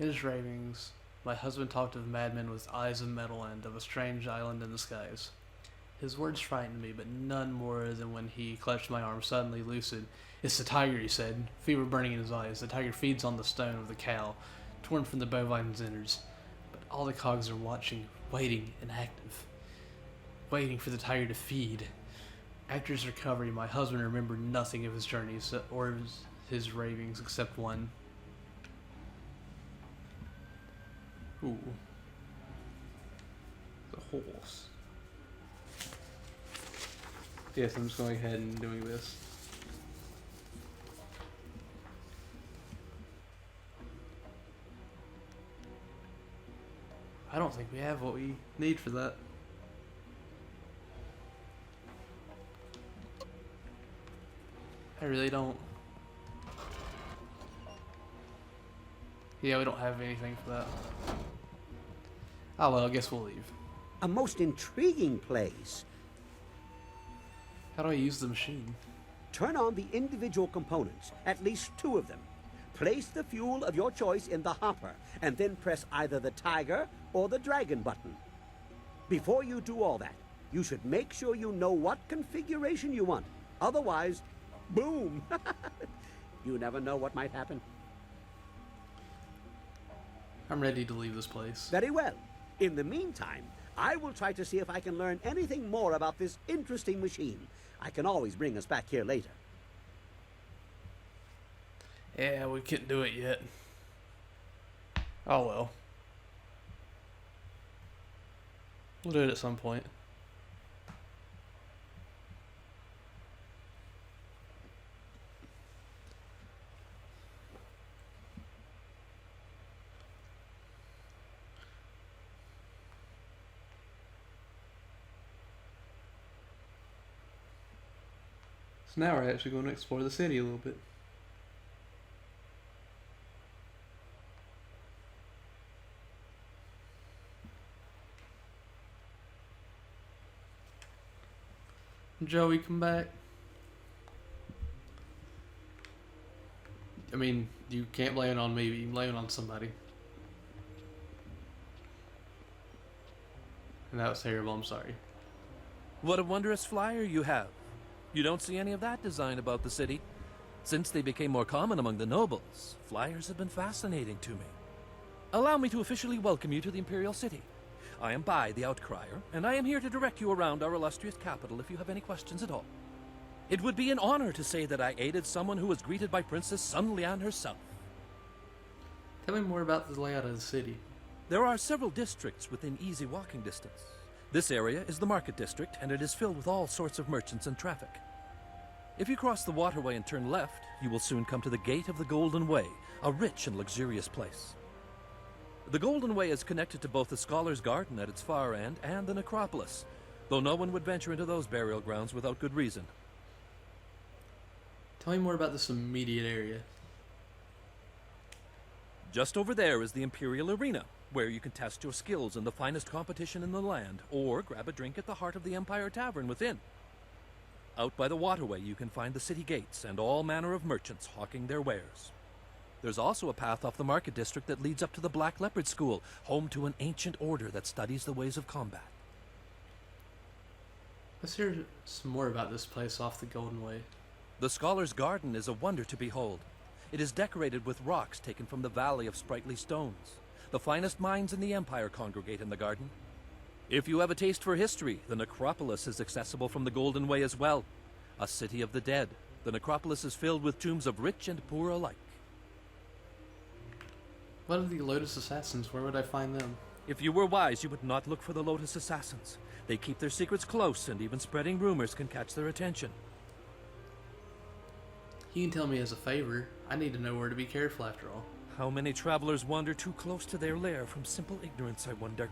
In his ravings, my husband talked of madmen with eyes of metal and of a strange island in the skies. His words frightened me, but none more than when he clutched my arm, suddenly lucid. "It's the tiger," he said, fever burning in his eyes. "The tiger feeds on the stone of the cow, torn from the bovine's innards. But all the cogs are watching, waiting, and active. Waiting for the tiger to feed." After his recovery, my husband remembered nothing of his journeys or his ravings except one. Ooh. The horse. Yes, I'm just going ahead and doing this. I don't think we have what we need for that. I really don't. Yeah, we don't have anything for that. Oh well, I guess we'll leave. A most intriguing place. How do I use the machine? Turn on the individual components, at least 2 of them. Place the fuel of your choice in the hopper, and then press either the tiger or the dragon button. Before you do all that, you should make sure you know what configuration you want. Otherwise, boom! You never know what might happen. I'm ready to leave this place. Very well. In the meantime, I will try to see if I can learn anything more about this interesting machine. I can always bring us back here later. Yeah, we couldn't do it yet. Oh well. We'll do it at some point. So now we're actually going to explore the city a little bit. Joey, come back. I mean, you can't blame it on me, but you can blame it on somebody. And that was terrible, I'm sorry. What a wondrous flyer you have. You don't see any of that design about the city. Since they became more common among the nobles, flyers have been fascinating to me. Allow me to officially welcome you to the Imperial City. I am Bai, the Outcrier, and I am here to direct you around our illustrious capital if you have any questions at all. It would be an honor to say that I aided someone who was greeted by Princess Sun Lian herself. Tell me more about the layout of the city. There are several districts within easy walking distance. This area is the market district, and it is filled with all sorts of merchants and traffic. If you cross the waterway and turn left, you will soon come to the Gate of the Golden Way, a rich and luxurious place. The Golden Way is connected to both the Scholar's Garden at its far end and the necropolis, though no one would venture into those burial grounds without good reason. Tell me more about this immediate area. Just over there is the Imperial Arena, where you can test your skills in the finest competition in the land, or grab a drink at the heart of the Empire Tavern within. Out by the waterway, you can find the city gates and all manner of merchants hawking their wares. There's also a path off the market district that leads up to the Black Leopard School, home to an ancient order that studies the ways of combat. Let's hear some more about this place off the Golden Way. The Scholar's Garden is a wonder to behold. It is decorated with rocks taken from the Valley of Sprightly Stones. The finest minds in the Empire congregate in the garden. If you have a taste for history, the necropolis is accessible from the Golden Way as well. A city of the dead, the necropolis is filled with tombs of rich and poor alike. What are the Lotus Assassins? Where would I find them? If you were wise, you would not look for the Lotus Assassins. They keep their secrets close, and even spreading rumors can catch their attention. You can tell me as a favor. I need to know where to be careful after all. How many travelers wander too close to their lair from simple ignorance, I wonder?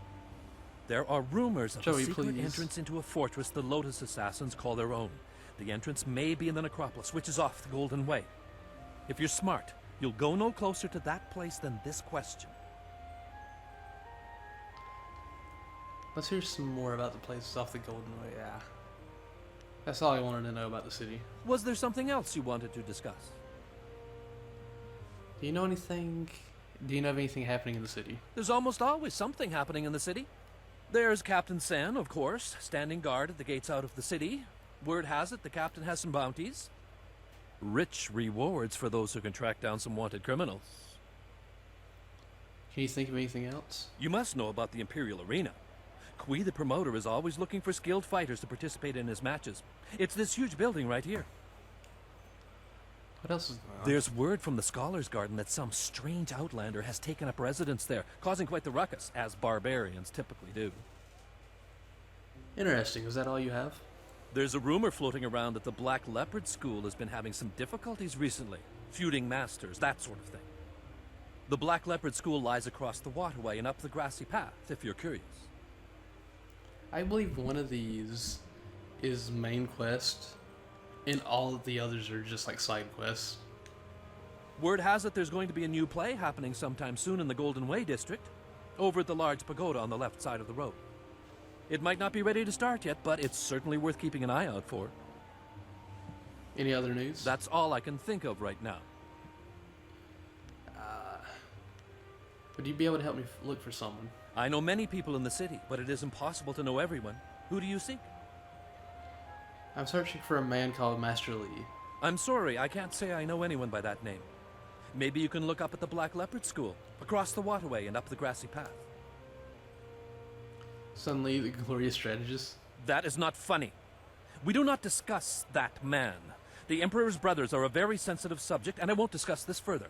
There are rumors of Joey, a secret please. entrance into a fortress the Lotus Assassins call their own. The entrance may be in the necropolis, which is off the Golden Way. If you're smart, you'll go no closer to that place than this question. Let's hear some more about the places off the Golden Way. Yeah. That's all I wanted to know about the city. Was there something else you wanted to discuss? Do you know anything? Do you know of anything happening in the city? There's almost always something happening in the city. There's Captain Sen, of course, standing guard at the gates out of the city. Word has it the captain has some bounties. Rich rewards for those who can track down some wanted criminals. Can you think of anything else? You must know about the Imperial Arena. Kui, the promoter, is always looking for skilled fighters to participate in his matches. It's this huge building right here. What else is going on? There's word from the Scholar's Garden that some strange outlander has taken up residence there, causing quite the ruckus, as barbarians typically do. Interesting. Is that all you have? There's a rumor floating around that the Black Leopard School has been having some difficulties recently, feuding masters, that sort of thing. The Black Leopard School lies across the waterway and up the grassy path, if you're curious. I believe one of these is main quest, and all of the others are just like side quests. Word has it there's going to be a new play happening sometime soon in the Golden Way district, over at the large pagoda on the left side of the road. It might not be ready to start yet, but it's certainly worth keeping an eye out for. Any other news? That's all I can think of right now. Would you be able to help me look for someone? I know many people in the city, but it is impossible to know everyone. Who do you seek? I'm searching for a man called Master Lee. I'm sorry, I can't say I know anyone by that name. Maybe you can look up at the Black Leopard School, across the waterway and up the grassy path. Sun Lee, the glorious strategist. That is not funny. We do not discuss that man. The Emperor's brothers are a very sensitive subject, and I won't discuss this further.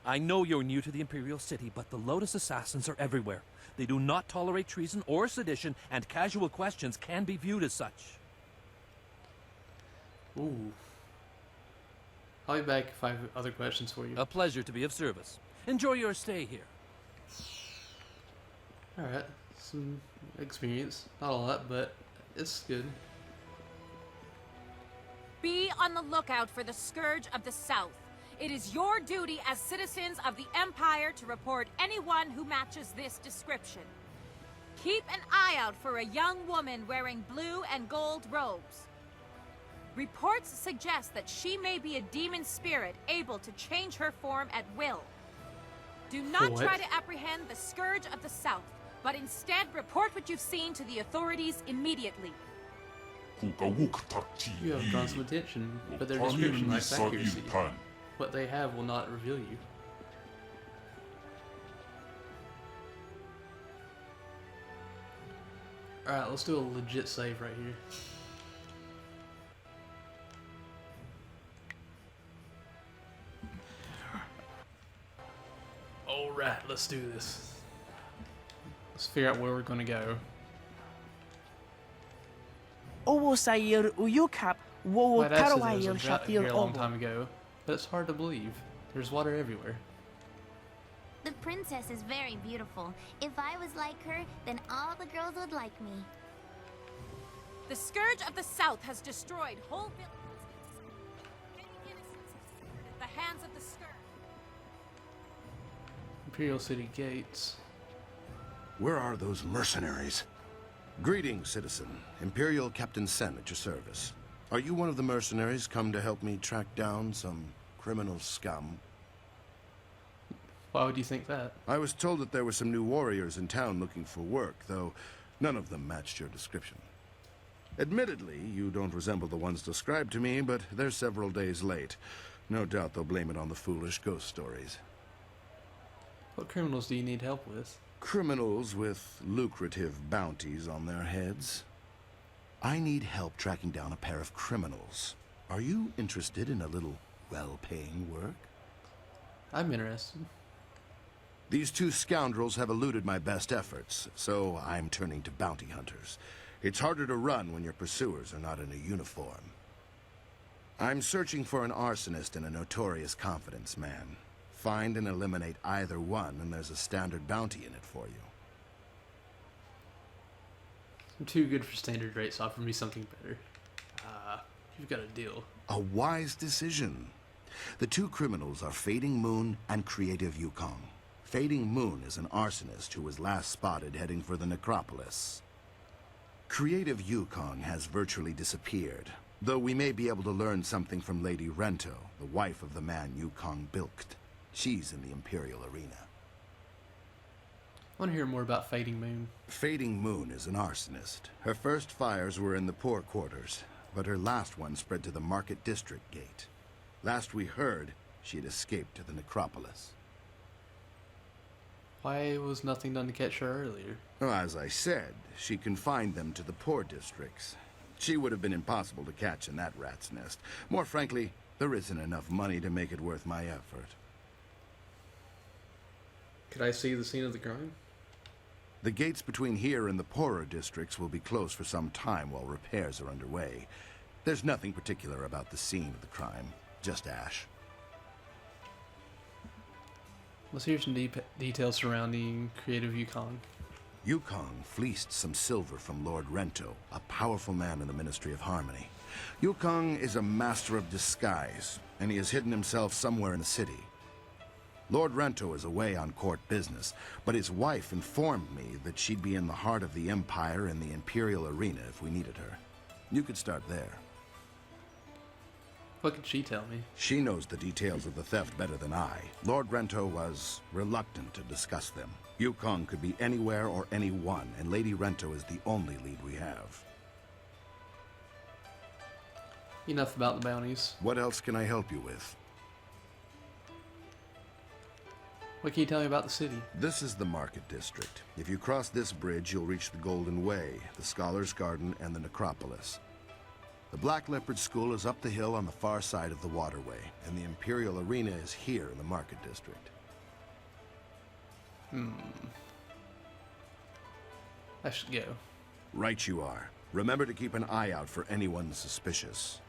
I know you're new to the Imperial City, but the Lotus Assassins are everywhere. They do not tolerate treason or sedition, and casual questions can be viewed as such. Ooh. I'll be back if I have other questions for you. A pleasure to be of service. Enjoy your stay here. Alright, some experience. Not a lot, but it's good. Be on the lookout for the Scourge of the South. It is your duty as citizens of the Empire to report anyone who matches this description. Keep an eye out for a young woman wearing blue and gold robes. Reports suggest that she may be a demon spirit able to change her form at will. Do not What? try to apprehend the Scourge of the South, but instead report what you've seen to the authorities immediately. You have drawn some attention, but their description lacks accuracy. What they have will not reveal you. Alright, let's do a legit save right here. Alright, let's do this. Let's figure out where we're gonna go. ovo sa i'r uyukap, wo My dad said there karwa was a i'r drought shapir here a long ovo. time ago, but it's hard to believe. There's water everywhere. The princess is very beautiful. If I was like her, then all the girls would like me. The Scourge of the South has destroyed whole villages. Imperial City gates. Where are those mercenaries? Greetings, citizen. Imperial Captain Sen at your service. Are you one of the mercenaries come to help me track down some criminal scum? Why would you think that? I was told that there were some new warriors in town looking for work, though none of them matched your description. Admittedly, you don't resemble the ones described to me, but they're several days late. No doubt they'll blame it on the foolish ghost stories. What criminals do you need help with? Criminals with lucrative bounties on their heads. I need help tracking down a pair of criminals. Are you interested in a little well-paying work? I'm interested. These two scoundrels have eluded my best efforts, so I'm turning to bounty hunters. It's harder to run when your pursuers are not in a uniform. I'm searching for an arsonist and a notorious confidence man. Find and eliminate either one, and there's a standard bounty in it for you. I'm too good for standard rates. Offer me something better. You've got a deal. A wise decision. The two criminals are Fading Moon and Creative Yukong. Fading Moon is an arsonist who was last spotted heading for the necropolis. Creative Yukong has virtually disappeared, though we may be able to learn something from Lady Rento, the wife of the man Yukong bilked. She's in the Imperial arena. I want to hear more about Fading Moon. Fading Moon is an arsonist. Her first fires were in the poor quarters, but her last one spread to the Market District gate. Last we heard, she had escaped to the necropolis. Why was nothing done to catch her earlier? Well, as I said, she confined them to the poor districts. She would have been impossible to catch in that rat's nest. More frankly, there isn't enough money to make it worth my effort. Could I see the scene of the crime? The gates between here and the poorer districts will be closed for some time while repairs are underway. There's nothing particular about the scene of the crime, just ash. Let's hear some details surrounding Creative Yukong. Yukong fleeced some silver from Lord Rento, a powerful man in the Ministry of Harmony. Yukong is a master of disguise, and he has hidden himself somewhere in the city. Lord Rento is away on court business, but his wife informed me that she'd be in the heart of the Empire in the Imperial arena if we needed her. You could start there. What could she tell me? She knows the details of the theft better than I. Lord Rento was reluctant to discuss them. Yukong could be anywhere or anyone, and Lady Rento is the only lead we have. Enough about the bounties. What else can I help you with? What can you tell me about the city? This is the Market District. If you cross this bridge, you'll reach the Golden Way, the Scholar's Garden, and the Necropolis. The Black Leopard School is up the hill on the far side of the waterway, and the Imperial Arena is here in the Market District. I should go. Right you are. Remember to keep an eye out for anyone suspicious.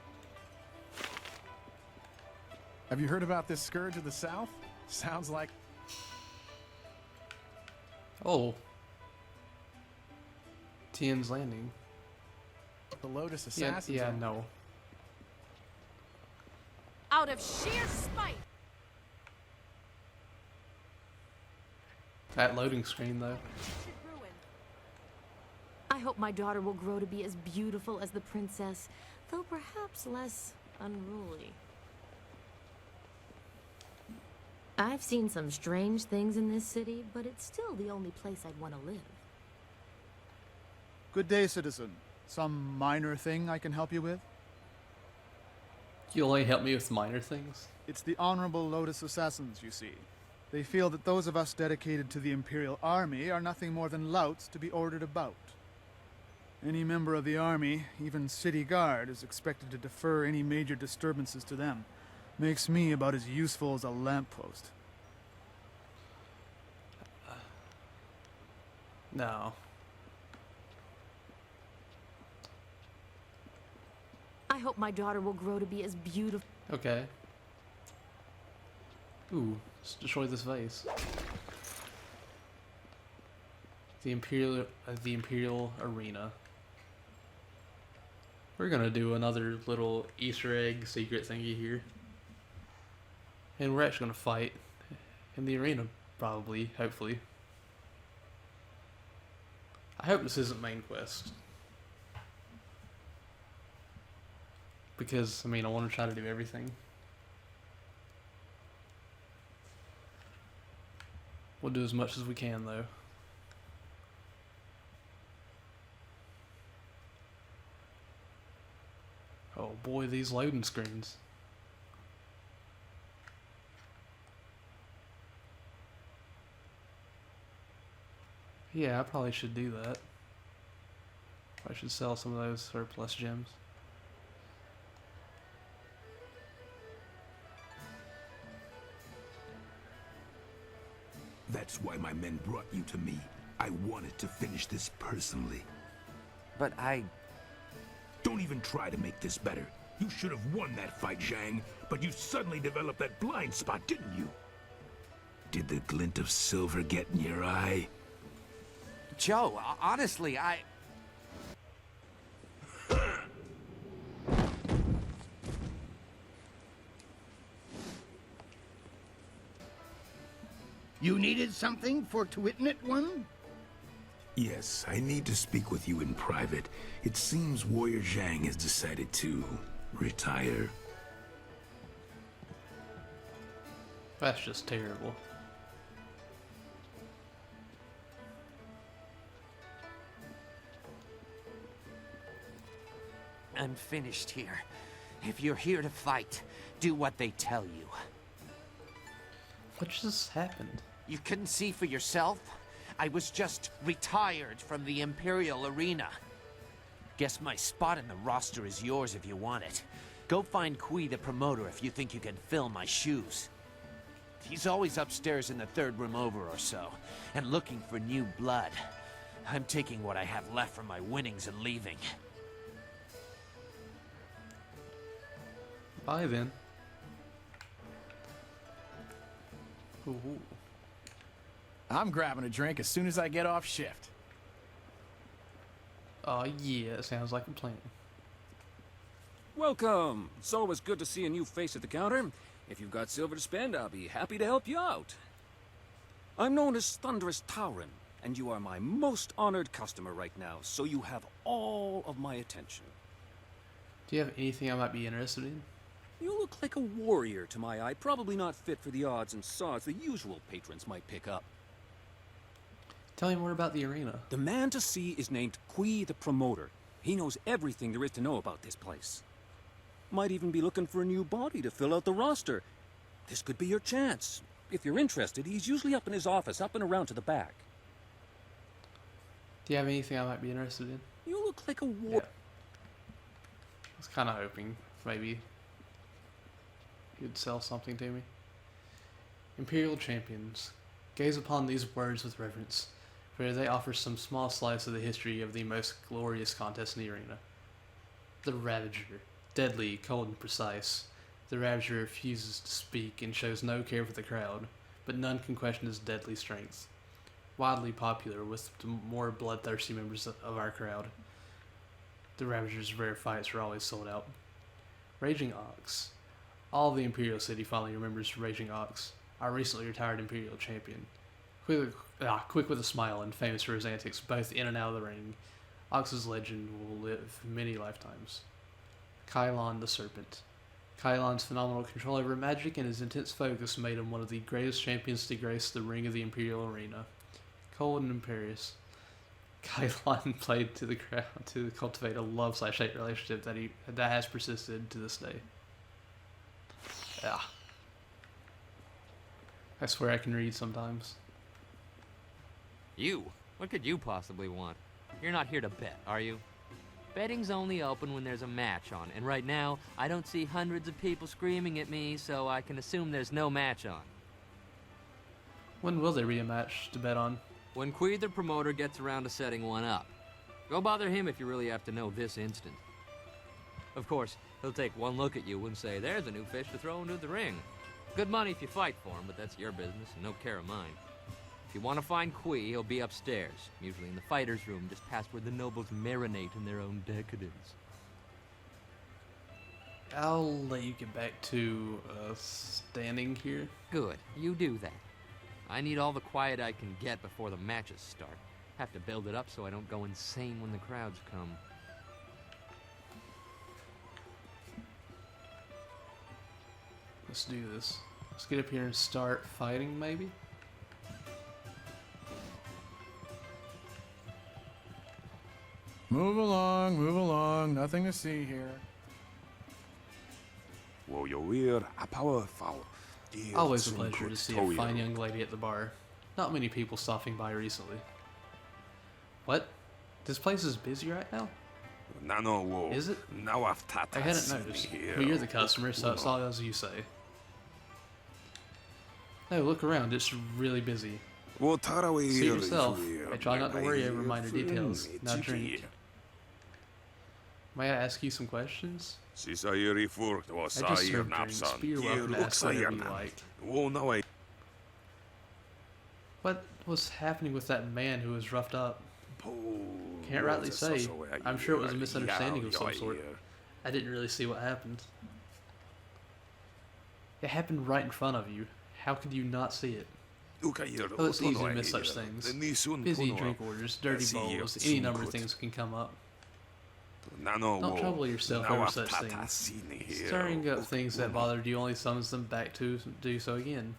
Have you heard about this Scourge of the South? Sounds like... Oh. Tien's Landing. The Lotus Assassins. Yeah, no. Out of sheer spite. That loading screen, though. I hope my daughter will grow to be as beautiful as the princess, though perhaps less unruly. I've seen some strange things in this city, but it's still the only place I'd want to live. Good day, citizen. Some minor thing I can help you with? You only help me with minor things? It's the Honorable Lotus Assassins, you see. They feel that those of us dedicated to the Imperial Army are nothing more than louts to be ordered about. Any member of the army, even city guard, is expected to defer any major disturbances to them. Makes me about as useful as a lamppost. No. I hope my daughter will grow to be as beautiful. Okay. Ooh, let's destroy this vase. The Imperial Arena. We're gonna do another little Easter egg secret thingy here. And we're actually gonna fight in the arena Probably, hopefully. I hope this isn't main quest. Because, I mean, I want to try to do everything. We'll do as much as we can, though. Oh boy, these loading screens. Yeah, I probably should do that. I should sell some of those surplus gems. That's why my men brought you to me. I wanted to finish this personally. But I... Don't even try to make this better. You should have won that fight, Zhang, but you suddenly developed that blind spot, didn't you? Did the glint of silver get in your eye? Joe, honestly, I... You needed something for to witness one? Yes, I need to speak with you in private. It seems Warrior Zhang has decided to retire. That's just terrible. I'm finished here. If you're here to fight, do what they tell you. What just happened? You couldn't see for yourself? I was just retired from the Imperial Arena. Guess my spot in the roster is yours if you want it. Go find Kui the promoter if you think you can fill my shoes. He's always upstairs in the third room over or so, and looking for new blood. I'm taking what I have left from my winnings and leaving. Bye then. Ooh. I'm grabbing a drink as soon as I get off shift. Oh yeah, it sounds like a plan. Welcome! It's always good to see a new face at the counter. If you've got silver to spend, I'll be happy to help you out. I'm known as Thunderous Tauren, and you are my most honored customer right now, so you have all of my attention. Do you have anything I might be interested in? You look like a warrior to my eye, probably not fit for the odds and sods the usual patrons might pick up. Tell me more about the arena. The man to see is named Kui the Promoter. He knows everything there is to know about this place. Might even be looking for a new body to fill out the roster. This could be your chance. If you're interested, he's usually up in his office, up and around to the back. Do you have anything I might be interested in? You look like a war... I was kind of hoping maybe you'd sell something to me. Imperial Champions. Gaze upon these words with reverence, for they offer some small slice of the history of the most glorious contest in the arena. The Ravager. Deadly, cold, and precise. The Ravager refuses to speak and shows no care for the crowd, but none can question his deadly strength. Widely popular with the more bloodthirsty members of our crowd. The Ravager's rare fights are always sold out. Raging Ox. All of the Imperial City finally remembers Raging Ox, our recently retired Imperial champion. Quick with a smile and famous for his antics both in and out of the ring, Ox's legend will live many lifetimes. Kylon the Serpent. Kylon's phenomenal control over magic and his intense focus made him one of the greatest champions to grace the ring of the Imperial Arena. Cold and imperious, Kylon played to the crowd to cultivate a love/hate relationship that has persisted to this day. Yeah. I swear I can read sometimes. You? What could you possibly want? You're not here to bet, are you? Betting's only open when there's a match on, and right now, I don't see hundreds of people screaming at me, so I can assume there's no match on. When will there be a match to bet on? When Kui the Promoter gets around to setting one up. Go bother him if you really have to know this instant. Of course, he'll take one look at you and say, there's a new fish to throw into the ring. Good money if you fight for him, but that's your business and no care of mine. If you want to find Kui, he'll be upstairs, usually in the fighter's room, just past where the nobles marinate in their own decadence. I'll let you get back to standing here. Good, you do that. I need all the quiet I can get before the matches start. Have to build it up so I don't go insane when the crowds come. Let's do this. Let's get up here and start fighting, maybe? Move along. Nothing to see here. Always a pleasure to see a fine young lady at the bar. Not many people stopping by recently. What? This place is busy right now? Is it? I hadn't noticed. Well, you're the customer, so it's all as you say. No, look around. It's really busy. See yourself. I try not to worry over minor details. Now drink. May I ask you some questions? I just serve drinks, but you're welcome to ask whatever you like. What was happening with that man who was roughed up? Can't rightly say. I'm sure it was a misunderstanding of some sort. I didn't really see what happened. It happened right in front of you. How could you not see it? Oh, it's easy to miss such things. Busy drink orders, dirty bowls, any number of things can come up. Don't trouble yourself over such things. Stirring up things that bothered you only summons them back to do so again.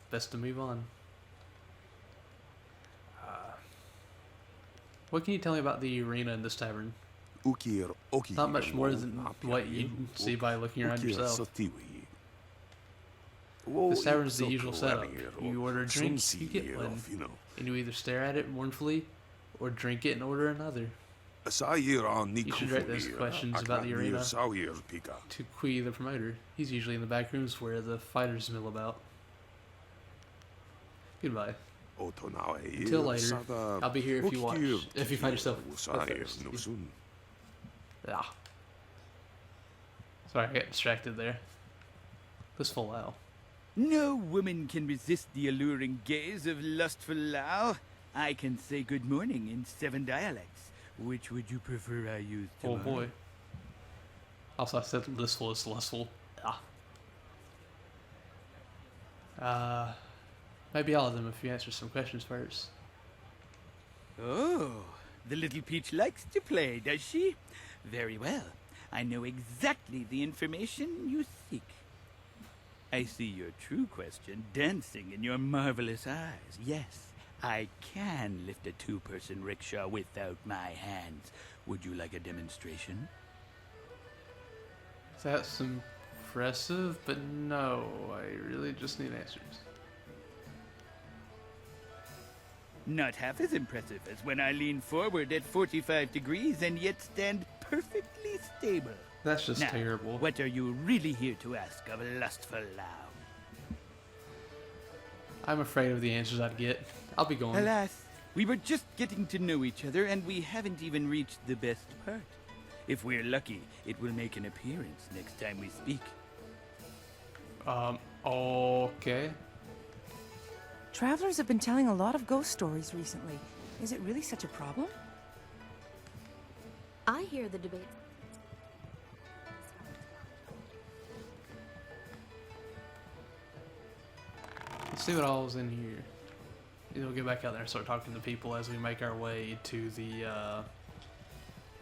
Best to move on. What can you tell me about the arena in this tavern? Not much more than what you see by looking around yourself. This tavern is the usual setup. You order a drink, you get one, and you either stare at it mournfully or drink it and order another. You should direct those questions about the arena to Kui, the promoter. He's usually in the back rooms where the fighters mill about. Goodbye. Until later, I'll be here if you watch. If you find yourself first. Yeah. Sorry, I got distracted there. This full Lao. No woman can resist the alluring gaze of lustful Lao. I can say good morning in 7 dialects. Which would you prefer I use tomorrow? Oh boy. Also, I said listful is lustful. Maybe all of them if you answer some questions first. Oh, the little peach likes to play, does she? Very well. I know exactly the information you seek. I see your true question dancing in your marvelous eyes. Yes, I can lift a 2-person rickshaw without my hands. Would you like a demonstration? That's impressive, but no, I really just need answers. Not half as impressive as when I lean forward at 45 degrees and yet stand perfectly stable. That's just now, terrible. What are you really here to ask of lustful Lao? I'm afraid of the answers I'd get. I'll be going. Alas, we were just getting to know each other and we haven't even reached the best part. If we're lucky, it will make an appearance next time we speak. Okay. Travelers have been telling a lot of ghost stories recently. Is it really such a problem? I hear the debate. Let's see what all's in here. And we'll get back out there and start talking to people as we make our way to the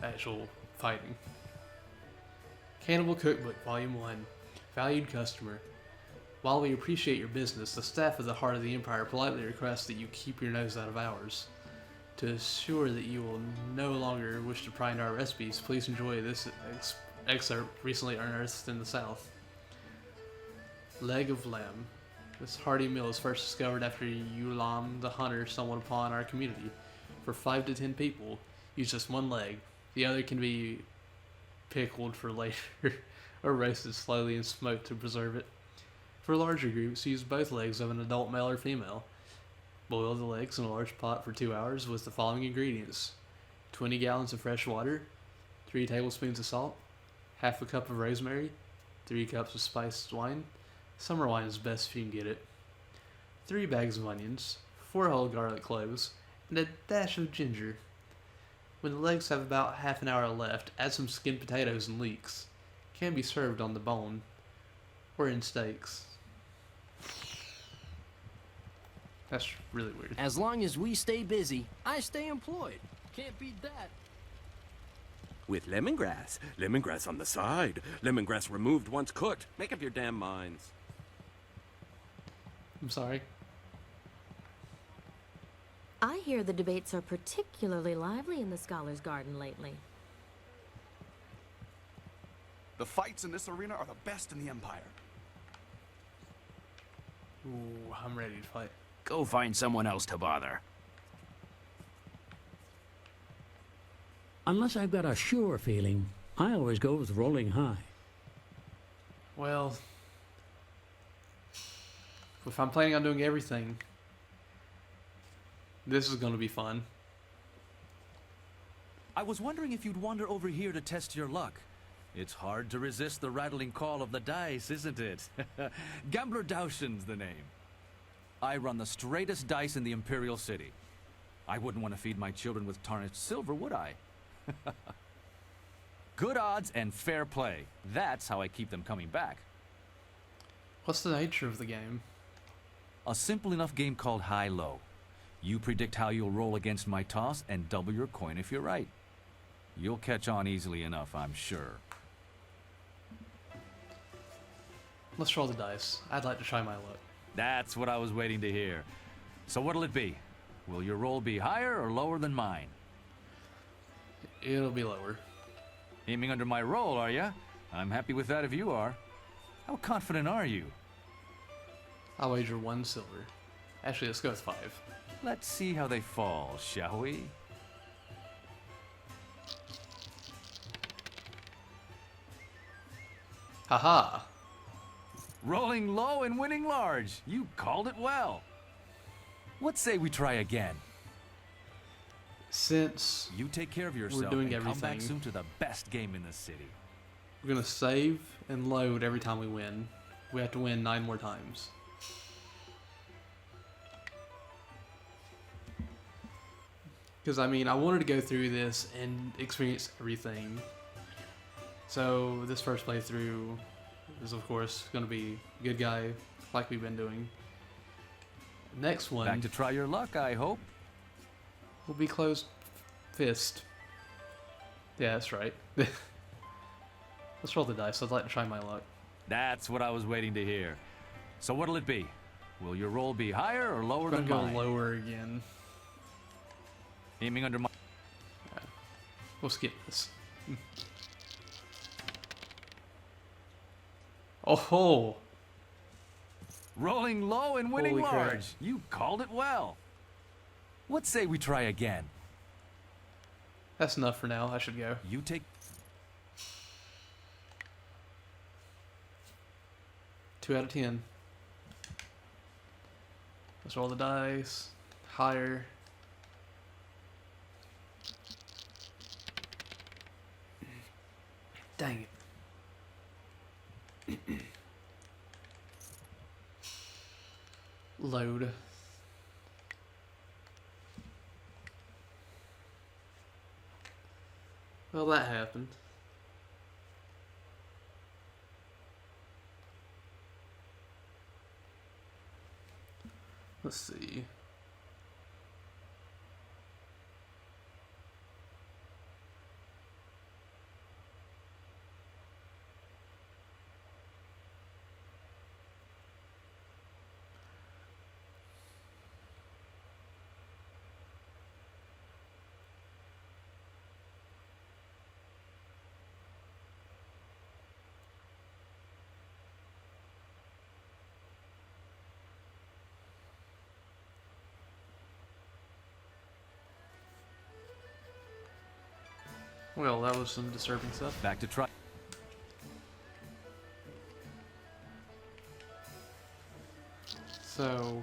actual fighting. Cannibal Cookbook, Volume 1. Valued customer. While we appreciate your business, the staff of the Heart of the Empire politely requests that you keep your nose out of ours. To assure that you will no longer wish to pry into our recipes, please enjoy this excerpt recently unearthed in the South. Leg of lamb. This hearty meal was first discovered after Yulam the Hunter stumbled upon our community. For 5 to 10 people, use just one leg. The other can be pickled for later or roasted slowly and smoked to preserve it. For larger groups, use both legs of an adult male or female. Boil the legs in a large pot for 2 hours with the following ingredients: 20 gallons of fresh water, 3 tablespoons of salt, half a cup of rosemary, 3 cups of spiced wine. Summer wine is best if you can get it. 3 bags of onions, 4 whole garlic cloves, and a dash of ginger. When the legs have about half an hour left, add some skinned potatoes and leeks. Can be served on the bone or in steaks. That's really weird. As long as we stay busy, I stay employed. Can't beat that. With lemongrass. Lemongrass on the side. Lemongrass removed once cooked. Make up your damn minds. I'm sorry. I hear the debates are particularly lively in the Scholars' Garden lately. The fights in this arena are the best in the Empire. Ooh, I'm ready to fight. Go find someone else to bother. Unless I've got a sure feeling, I always go with rolling high. Well, if I'm planning on doing everything, this is going to be fun. I was wondering if you'd wander over here to test your luck. It's hard to resist the rattling call of the dice, isn't it? Gambler Daushin's the name. I run the straightest dice in the Imperial City. I wouldn't want to feed my children with tarnished silver, would I? Good odds and fair play. That's how I keep them coming back. What's the nature of the game? A simple enough game called high-low. You predict how you'll roll against my toss and double your coin if you're right. You'll catch on easily enough, I'm sure. Let's roll the dice. I'd like to try my luck. That's what I was waiting to hear. So what'll it be? Will your roll be higher or lower than mine? It'll be lower. Aiming under my roll, are ya? I'm happy with that if you are. How confident are you? I'll wager 1 silver. Actually, let's go with 5. Let's see how they fall, shall we? Haha! Rolling low and winning large. You called it well. What say we try again? Since you take care of yourself we're doing and come back everything, soon to the best game in the city. We're gonna save and load every time we win. We have to win 9 more times. Because, I mean, I wanted to go through this and experience everything. So, this first playthrough is, of course, going to be good guy, like we've been doing. Next one... Back to try your luck, I hope. Will be closed fist. Yeah, that's right. Let's roll the dice. I'd like to try my luck. That's what I was waiting to hear. So what'll it be? Will your roll be higher or lower than mine? I'm gonna go lower again. Aiming under my... We'll skip this. Oh ho! Rolling low and winning Holy large. crap. You called it well. What say we try again? That's enough for now. I should go. You take... 2 out of 10. Let's roll the dice. Higher. Dang it. Load. Well, that happened. Let's see. Well, that was some disturbing stuff. Back to try. So,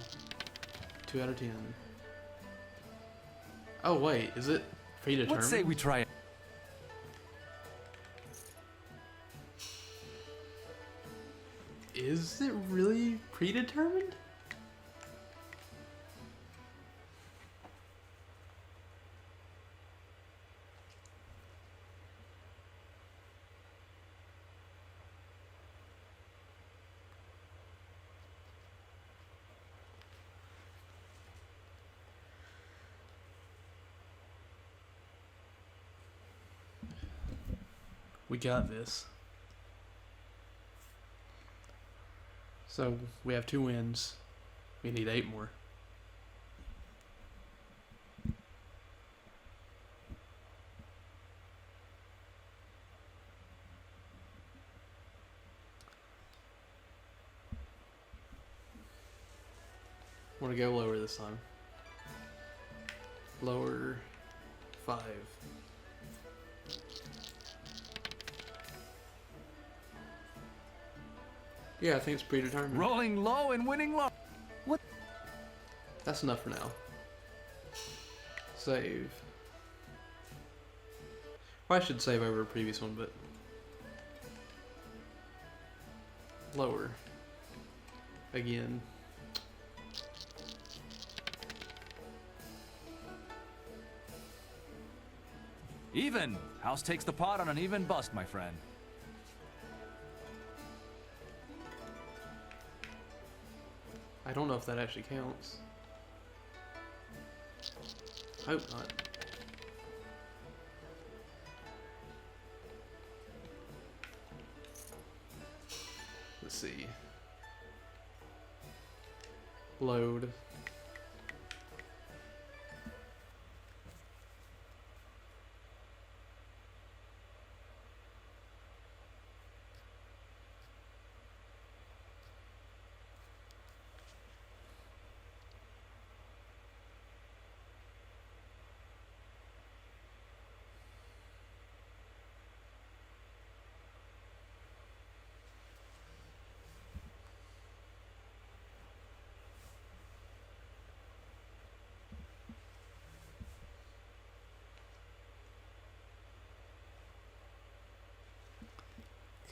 2 out of 10. Oh wait, is it predetermined? What say we try it? Is it really predetermined? We got this. So we have 2 wins. We need 8 more. I want to go lower this time. Lower 5. Yeah, I think it's predetermined. Rolling low and winning low. What? That's enough for now. Save. Well, I should save over a previous one, but lower. Again. Even. House takes the pot on an even bust, my friend. I don't know if that actually counts. Hope not. Let's see. Load.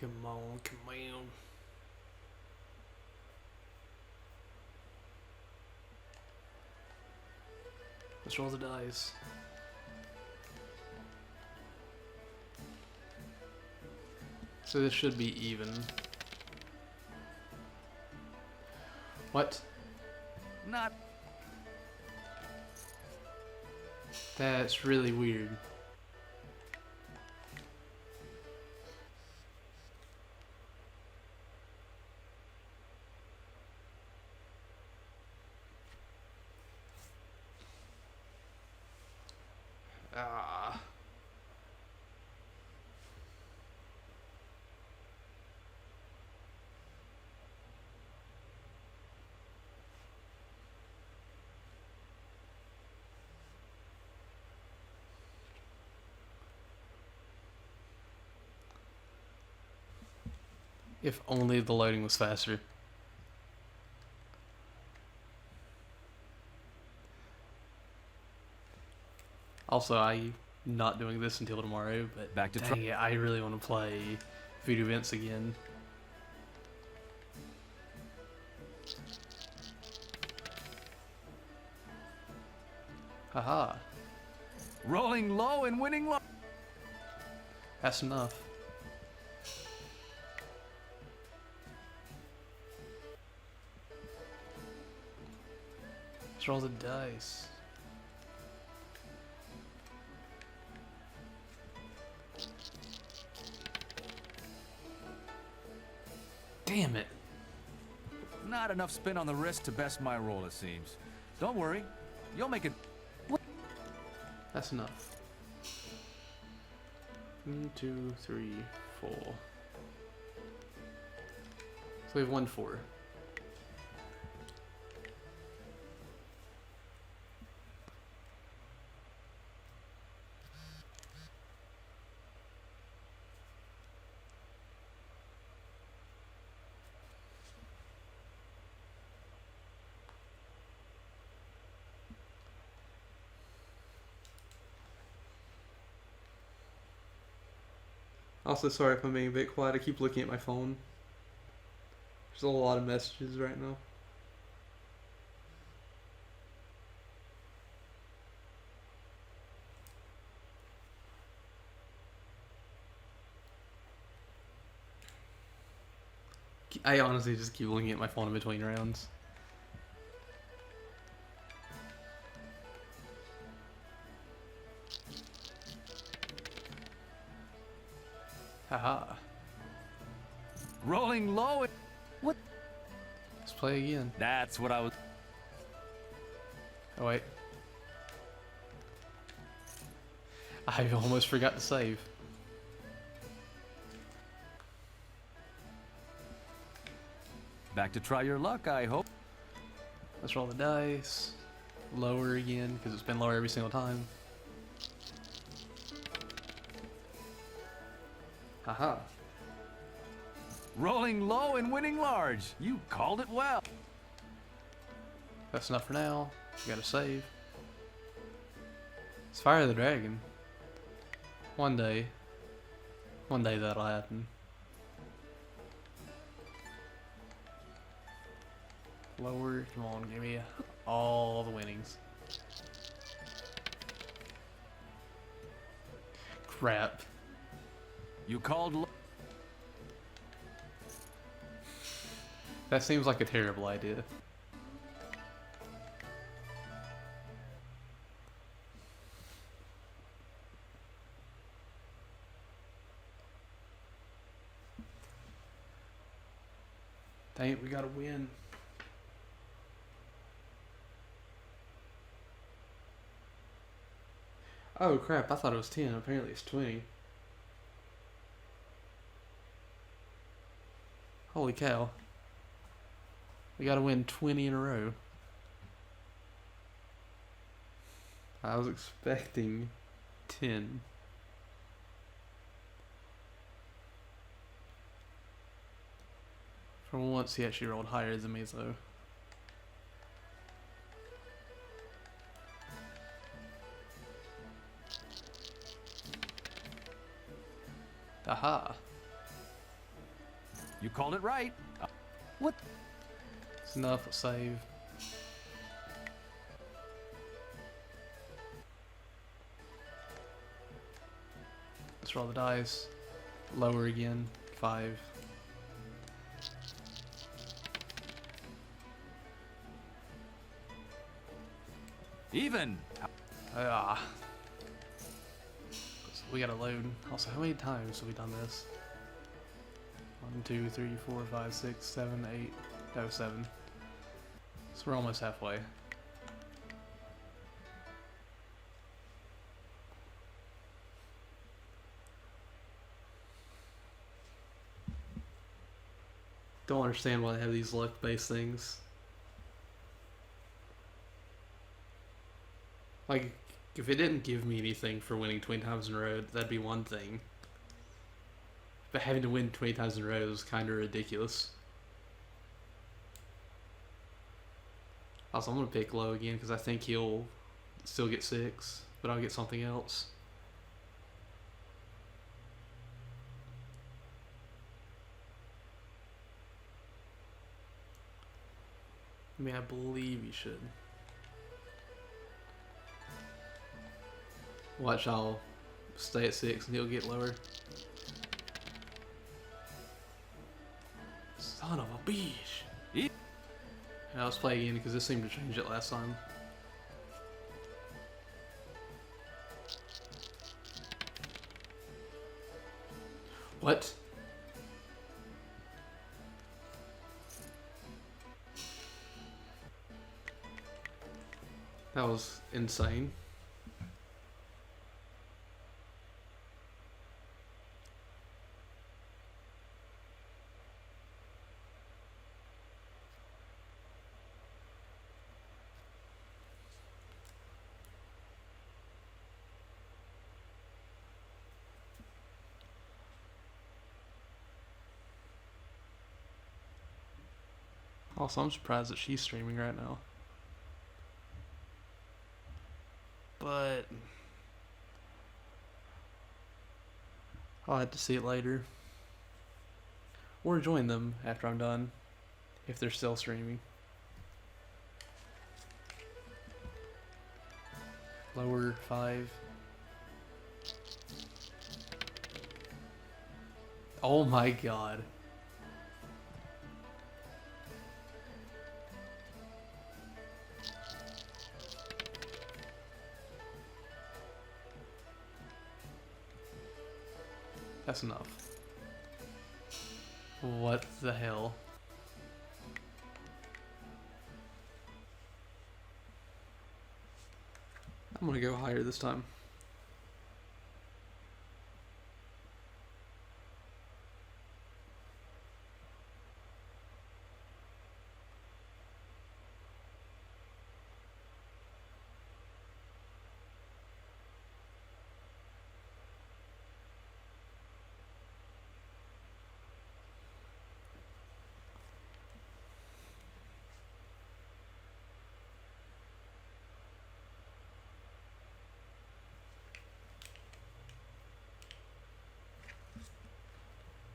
Come on, come on. Let's roll the dice. So this should be even. What? Not. That's really weird. Ah. If only the loading was faster. Also, I'm not doing this until tomorrow, but back to dang it, I really want to play Food Events again. Haha. Rolling low and winning low. That's enough. Let's roll the dice. Damn it. Not enough spin on the wrist to best my roll, it seems. Don't worry. You'll make it. That's enough. 1, 2, 3, 4. So we have 1, 4. Also, sorry if I'm being a bit quiet. I keep looking at my phone. There's a lot of messages right now. I honestly just keep looking at my phone in between rounds. Haha. Rolling low. What? Let's play again. That's what I was. Oh wait. I almost forgot to save. Back to try your luck, I hope. Let's roll the dice. Lower again, because it's been lower every single time. Haha. Rolling low and winning large. You called it well. That's enough for now. You gotta save. It's Fire the Dragon. One day that'll happen. Lower, come on, give me all the winnings. Crap. You called. That seems like a terrible idea. Dang it, we gotta win. Oh crap, I thought it was 10. Apparently it's 20. Holy cow. We gotta win 20 in a row. I was expecting 10. For once, he actually rolled higher than me, though. Aha. You called it right. What? It's enough, let's save. Let's roll the dice. Lower again. 5. Even. Ah. We gotta load. Also, how many times have we done this? 1, 2, 3, 4, 5, 6, 7, 8. No, 7. So we're almost halfway. Don't understand why they have these luck-based things. Like, if it didn't give me anything for winning 20 times in a row, that'd be one thing. But having to win 20 times in a row is kind of ridiculous. Also, I'm going to pick low again because I think he'll still get 6, but I'll get something else. I mean, I believe he should. Watch, I'll stay at 6 and he'll get lower. Son of a bitch. Yeah, let's play again because this seemed to change it last time. What? That was insane. Also, I'm surprised that she's streaming right now. But I'll have to see it later. Or join them after I'm done, if they're still streaming. Lower 5. Oh my god. That's enough. What the hell? I'm gonna go higher this time.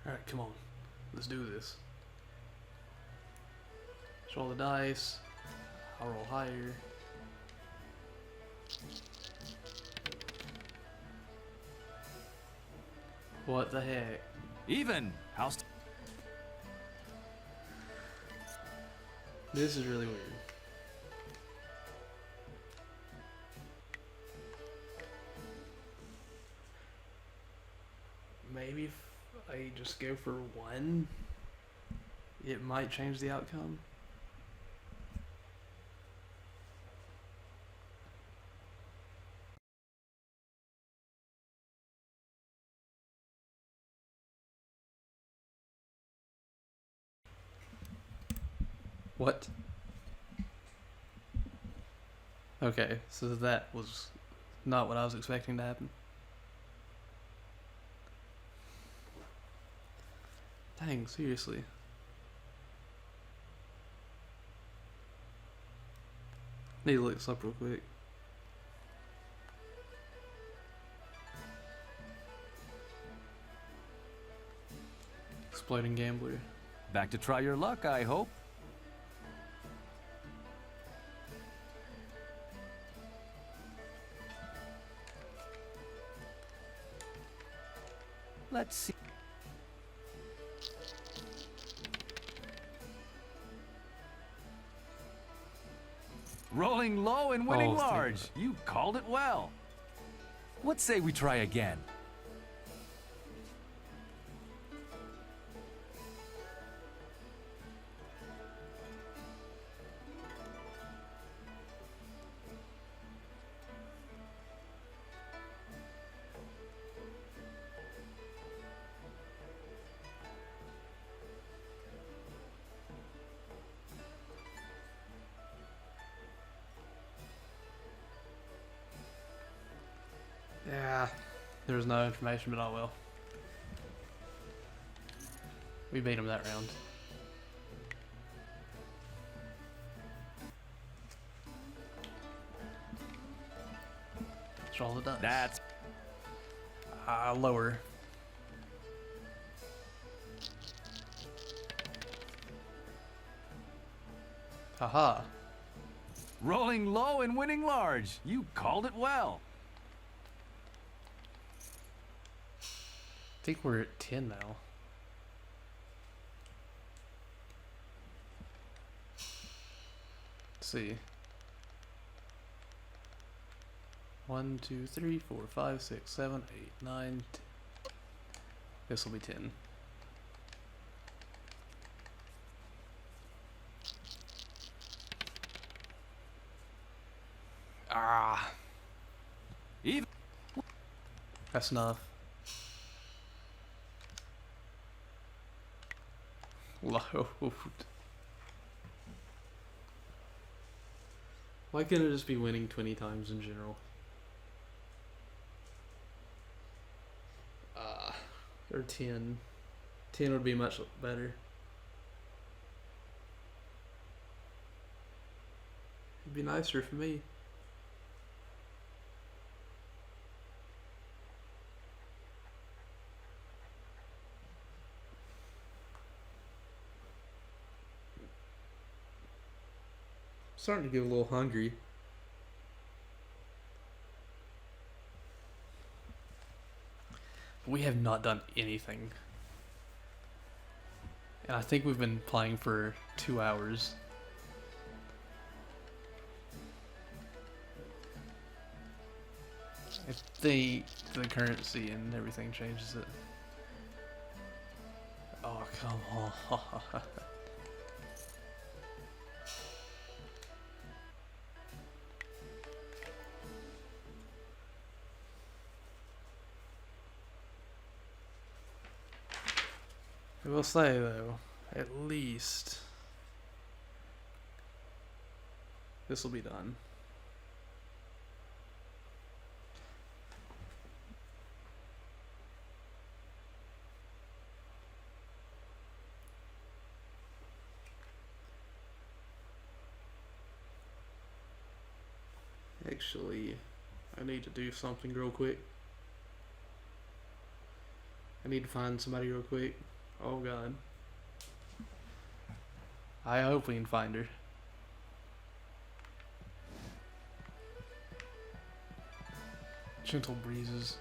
Alright, come on. Let's do this. Let's roll the dice. I'll roll higher. What the heck? Even! How's... This is really weird. Maybe if I just go for one, it might change the outcome. What? Okay, so that was not what I was expecting to happen. Dang, seriously. Need to look this up real quick. Exploding gambler. Back to try your luck, I hope. Let's see. Rolling low and winning large. You called it well. Let's say we try again. Yeah, there was no information, but oh well. We beat him that round. Let's roll the dice. That's lower. Haha. rolling low and winning large. You called it well. I think we're at 10 now. Let's see. 1, 2, 3, 4, 5, 6, 7, 8, 9, 10. This will be 10. Ah. Even. That's enough. Load. Why can't it just be winning 20 times in general? Or 10. 10 would be much better. It'd be nicer for me. Starting to get a little hungry. We have not done anything. And I think we've been playing for 2 hours. I think the currency and everything changes it. Oh, come on. I will say, though, at least this will be done. Actually, I need to do something real quick. I need to find somebody real quick. Oh god. I hope we can find her. Gentle breezes.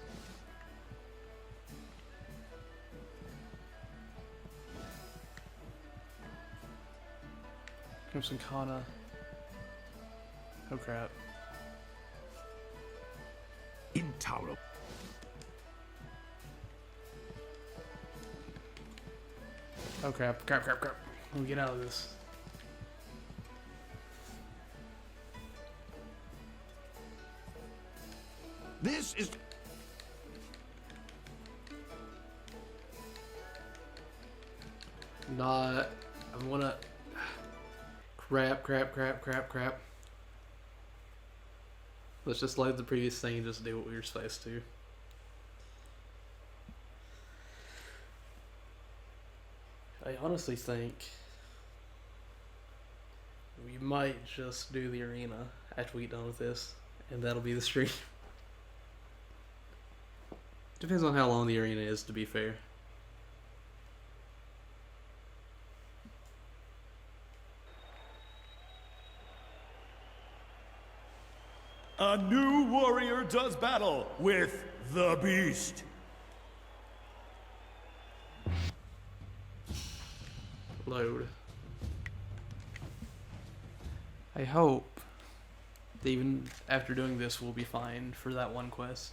Crimson Kana. Oh crap. Intolerable. Oh crap, crap. Let me get out of this. This is... Not... I wanna... Crap. Let's just load the previous thing and just do what we were supposed to. I honestly think we might just do the arena after we get done with this, and that'll be the stream. Depends on how long the arena is, to be fair. A new warrior does battle with the beast. Load. I hope that even after doing this we'll be fine for that one quest.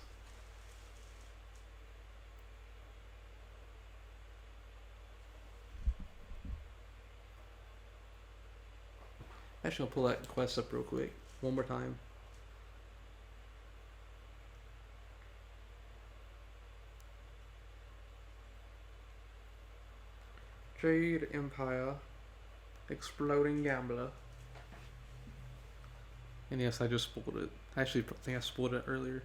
Actually, I'll pull that quest up real quick. One more time. Jade Empire. Exploding Gambler. And yes, I just spoiled it. Actually, I think I spoiled it earlier.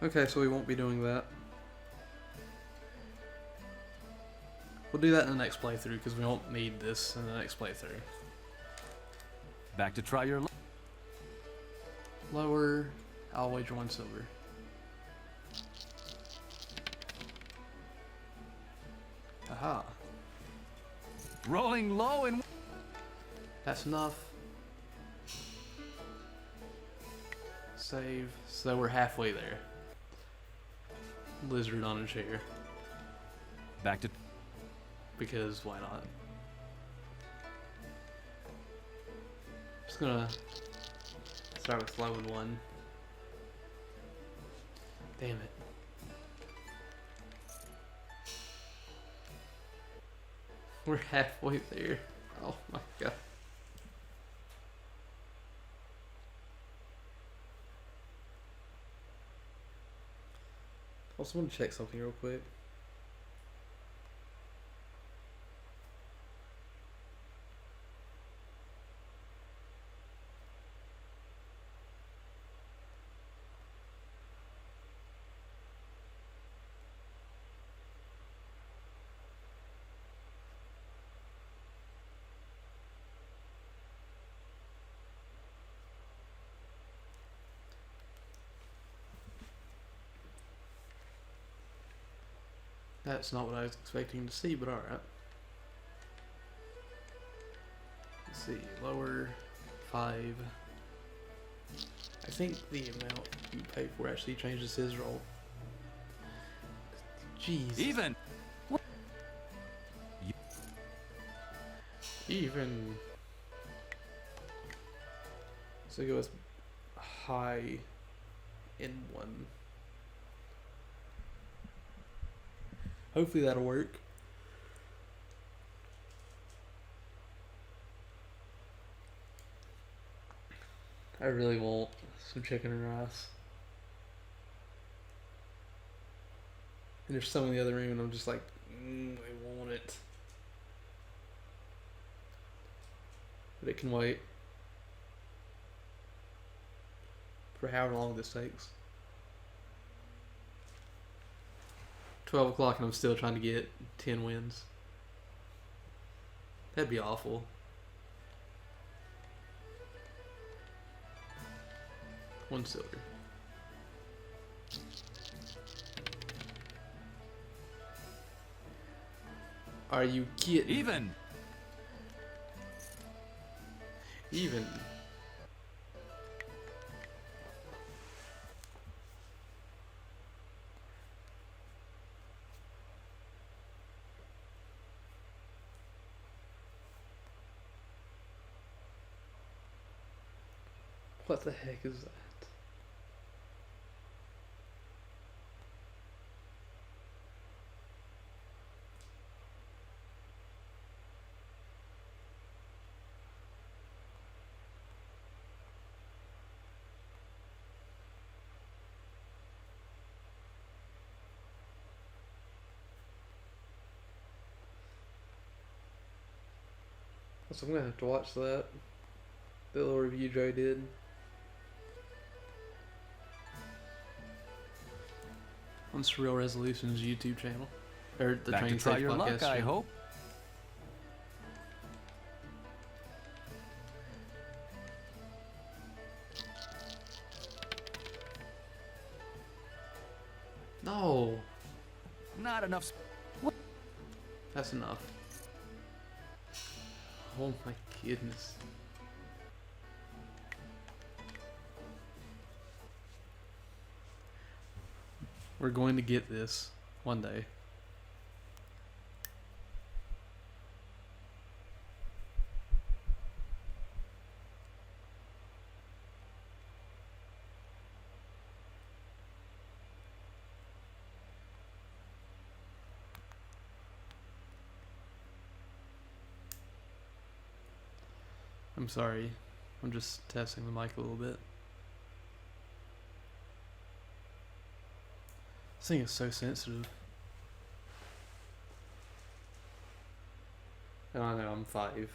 Okay, so we won't be doing that. We'll do that in the next playthrough because we won't need this in the next playthrough. Back to try your Lower, I'll wager 1 silver. Aha. Rolling low and... That's enough. Save. So we're halfway there. Lizard on a chair. Back to... Because why not? Just gonna start with low and 1. Damn it. We're halfway there. Oh my god. I also want to check something real quick. That's not what I was expecting to see, but alright. Let's see, lower 5. I think the amount you pay for actually changes his role. Jeez. Even. Even. So go with high in one. Hopefully that'll work. I really want some chicken and rice. And there's some in the other room and I'm just like, I want it. But it can wait. For however long this takes. 12 o'clock and I'm still trying to get 10 wins. That'd be awful. One silver. Are you kidding? Even. Even. What the heck is that? So I'm gonna have to watch that. The little review Joe did. On Surreal Resolutions YouTube channel. Or the Back Train to try Safe your podcast luck, I channel. hope. No. Not enough. That's enough. Oh my goodness. We're going to get this one day. I'm sorry. I'm just testing the mic a little bit. This thing is so sensitive. And I know I'm 5.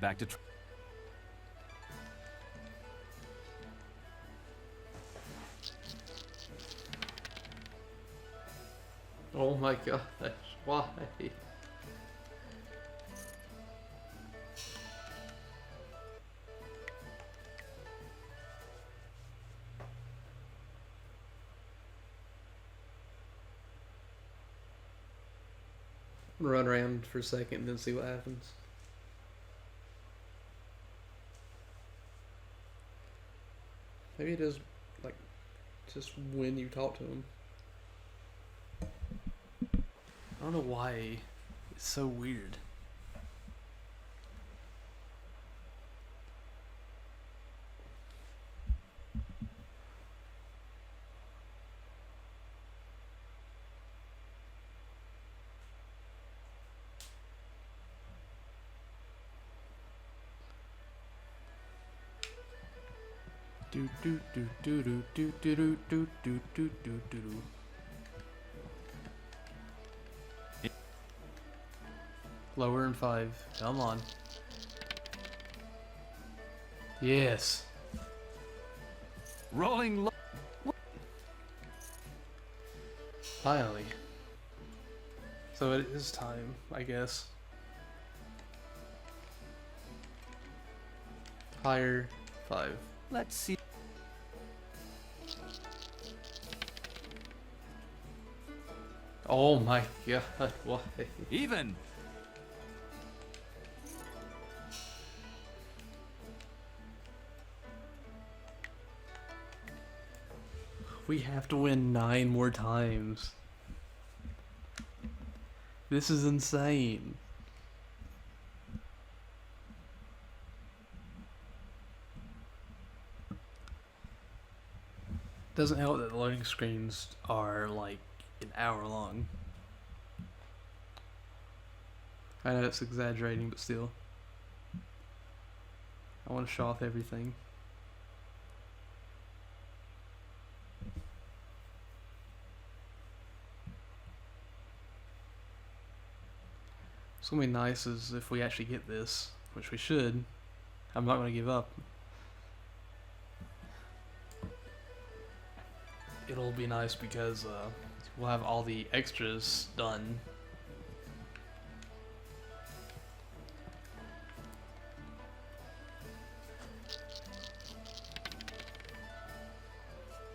Back to. Oh my gosh, why? Run around for a second and then see what happens. Maybe it is like just when you talk to him. I don't know why it's so weird. Do do do do do do do do do do do do do. Lower in 5. Come on. Yes. Rolling. Finally. So it is time, I guess. Higher 5. Let's see. Oh my god, why? Even. We have to win 9 more times. This is insane. Doesn't help that the loading screens are like an hour long. I know it's exaggerating, but still. I want to show off everything. What's gonna be nice is if we actually get this, which we should. I'm not gonna give up. It'll be nice because we'll have all the extras done